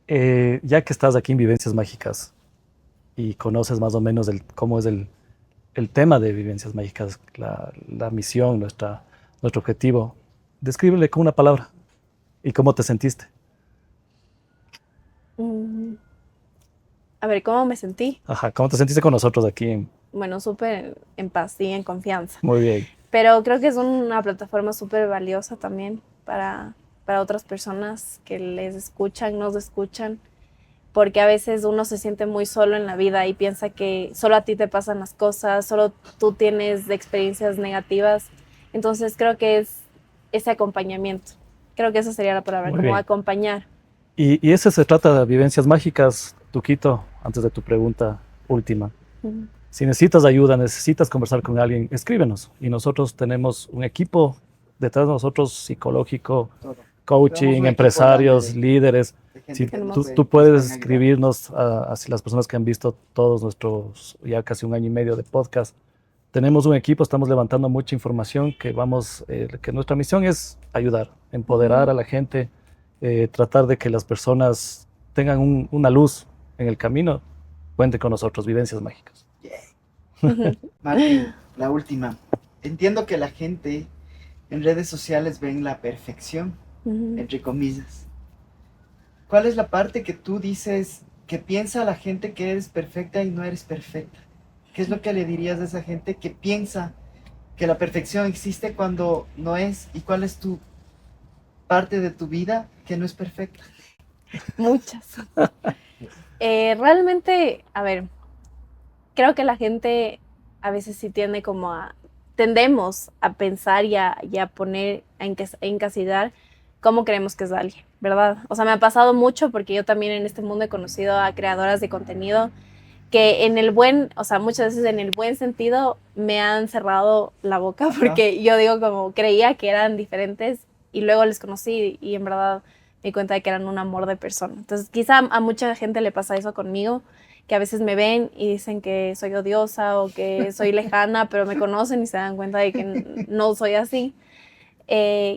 bien. Ya que estás aquí en Vivencias Mágicas y conoces más o menos cómo es el tema de Vivencias Mágicas, la misión, nuestro objetivo, descríbele con una palabra y cómo te sentiste. A ver, ¿cómo me sentí? Ajá, ¿cómo te sentiste con nosotros aquí? Bueno, súper en paz y en confianza. Muy bien. Pero creo que es una plataforma súper valiosa también para otras personas que nos escuchan, porque a veces uno se siente muy solo en la vida y piensa que solo a ti te pasan las cosas, solo tú tienes experiencias negativas. Entonces creo que es ese acompañamiento. Creo que esa sería la palabra, como acompañar. Y eso se trata de Vivencias Mágicas, Tuquito, antes de tu pregunta última. Si necesitas ayuda, necesitas conversar con alguien, escríbenos. Y nosotros tenemos un equipo detrás de nosotros, psicológico, coaching, empresarios, líderes. Si tú puedes escribirnos a las personas que han visto todos nuestros ya casi 1 año y medio de podcast. Tenemos un equipo, estamos levantando mucha información que nuestra misión es ayudar, empoderar a la gente, tratar de que las personas tengan una luz en el camino. Cuente con nosotros, Vivencias Mágicas. Martín, la última. Entiendo que la gente en redes sociales ven la perfección, entre comillas. ¿Cuál es la parte que tú dices que piensa la gente que eres perfecta y no eres perfecta? ¿Qué es lo que le dirías a esa gente que piensa que la perfección existe cuando no es? ¿Y cuál es tu parte de tu vida que no es perfecta? Muchas. Realmente, a ver, creo que la gente a veces sí tendemos a pensar y a poner, a encasillar cómo creemos que es alguien, ¿verdad? O sea, me ha pasado mucho porque yo también en este mundo he conocido a creadoras de contenido que en el buen, o sea, muchas veces en el buen sentido me han cerrado la boca porque yo digo como creía que eran diferentes y luego les conocí y en verdad me di cuenta de que eran un amor de persona. Entonces quizá a mucha gente le pasa eso conmigo, que a veces me ven y dicen que soy odiosa o que soy lejana, pero me conocen y se dan cuenta de que no soy así.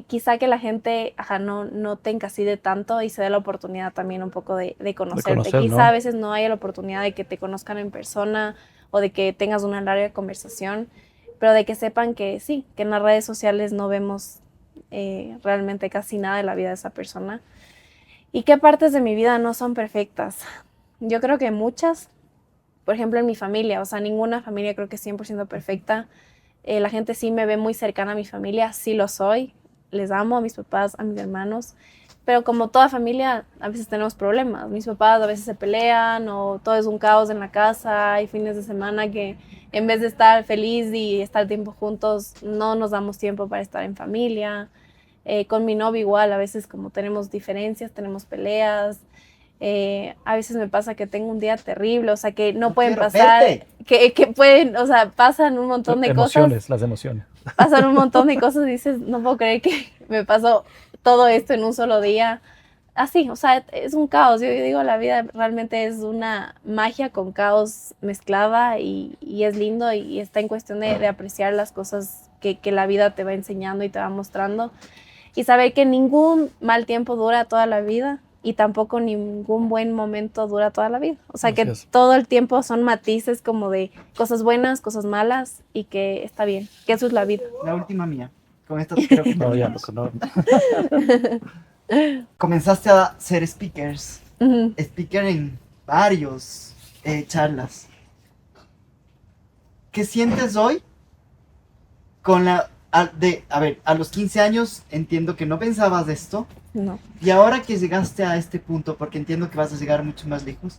Quizá que la gente no te encasille tanto y se dé la oportunidad también un poco de conocerte. Quizá ¿no? a veces no haya la oportunidad de que te conozcan en persona o de que tengas una larga conversación, pero de que sepan que sí, que en las redes sociales no vemos realmente casi nada de la vida de esa persona. ¿Y qué partes de mi vida no son perfectas? Yo creo que muchas, por ejemplo en mi familia, o sea, ninguna familia creo que es 100% perfecta. La gente sí me ve muy cercana a mi familia, sí lo soy, les amo a mis papás, a mis hermanos, pero como toda familia, a veces tenemos problemas. Mis papás a veces se pelean o todo es un caos en la casa, hay fines de semana que en vez de estar feliz y estar tiempo juntos, no nos damos tiempo para estar en familia. Con mi novio igual, a veces como tenemos diferencias, tenemos peleas. A veces me pasa que tengo un día terrible, o sea, que no pueden pasar, que pueden, o sea, pasan un montón de cosas. Las emociones. Pasan un montón de cosas y dices, no puedo creer que me pasó todo esto en un solo día. Así, o sea, es un caos. Yo digo, la vida realmente es una magia con caos mezclada y es lindo y está en cuestión de apreciar las cosas que la vida te va enseñando y te va mostrando. Y saber que ningún mal tiempo dura toda la vida y tampoco ningún buen momento dura toda la vida. O sea, Así que es. todo el tiempo son matices como de cosas buenas, cosas malas y que está bien, que eso es la vida. La última mía. Con esto creo que No, ya terminamos. no. Comenzaste a ser speakers. Ujú. Speaker en varios charlas. ¿Qué sientes hoy con a los 15 años entiendo que no pensabas de esto, No. y ahora que llegaste a este punto, porque entiendo que vas a llegar mucho más lejos,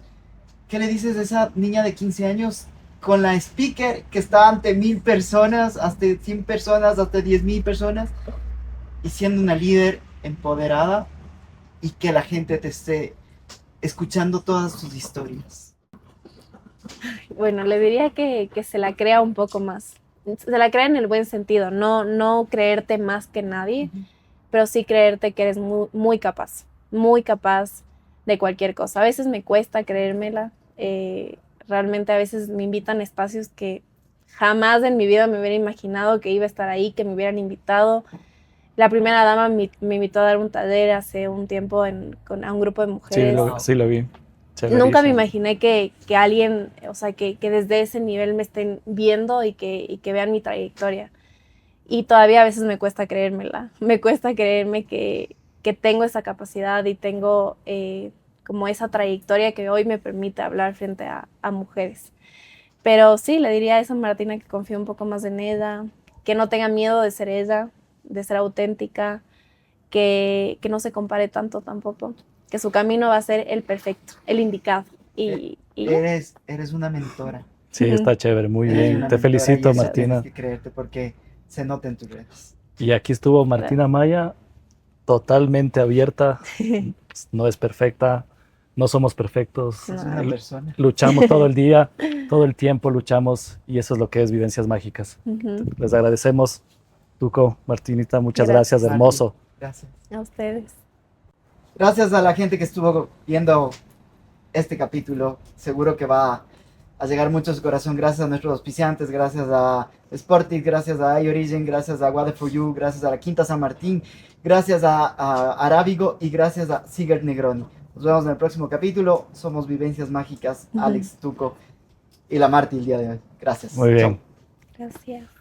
¿qué le dices a esa niña de 15 años con la speaker que está ante 1000 personas, hasta 100 personas, hasta 10.000 personas, y siendo una líder empoderada y que la gente te esté escuchando todas tus historias? Bueno, le diría que se la crea un poco más. Se la crea en el buen sentido, no creerte más que nadie, pero sí creerte que eres muy capaz de cualquier cosa. A veces me cuesta creérmela, realmente a veces me invitan a espacios que jamás en mi vida me hubiera imaginado que iba a estar ahí, que me hubieran invitado. La primera dama me invitó a dar un taller hace un tiempo a un grupo de mujeres. Sí, lo vi. Nunca me Chéverísimo. imaginé que alguien, o sea, que desde ese nivel me estén viendo y que vean mi trayectoria. Y todavía a veces me cuesta creérmela. Me cuesta creerme que tengo esa capacidad y tengo como esa trayectoria que hoy me permite hablar frente a mujeres. Pero sí, le diría a esa Martina que confíe un poco más en ella, que no tenga miedo de ser ella, de ser auténtica, que no se compare tanto tampoco, que su camino va a ser el perfecto, el indicado. Y Eres una mentora. Sí, está chévere, muy Eres bien. una Te mentora felicito, y eso Martina. tienes que creerte porque se nota en tus redes. Y aquí estuvo Martina Maya, totalmente abierta. No es perfecta, no somos perfectos. Es una persona. Luchamos todo el día, todo el tiempo luchamos y eso es lo que es Vivencias Mágicas. Les agradecemos, Tuco, Martinita, muchas gracias, Marti. hermoso. Gracias. A ustedes. Gracias a la gente que estuvo viendo este capítulo. Seguro que va a llegar mucho a su corazón. Gracias a nuestros auspiciantes, gracias a Sportic, gracias a iOrigin, gracias a Water for You, gracias a la Quinta San Martín, gracias a Arábigo y gracias a Sigurd Negroni. Nos vemos en el próximo capítulo. Somos Vivencias Mágicas, Alex, Tuco y la Marti el día de hoy. Gracias. Muy bien. Chao. Gracias.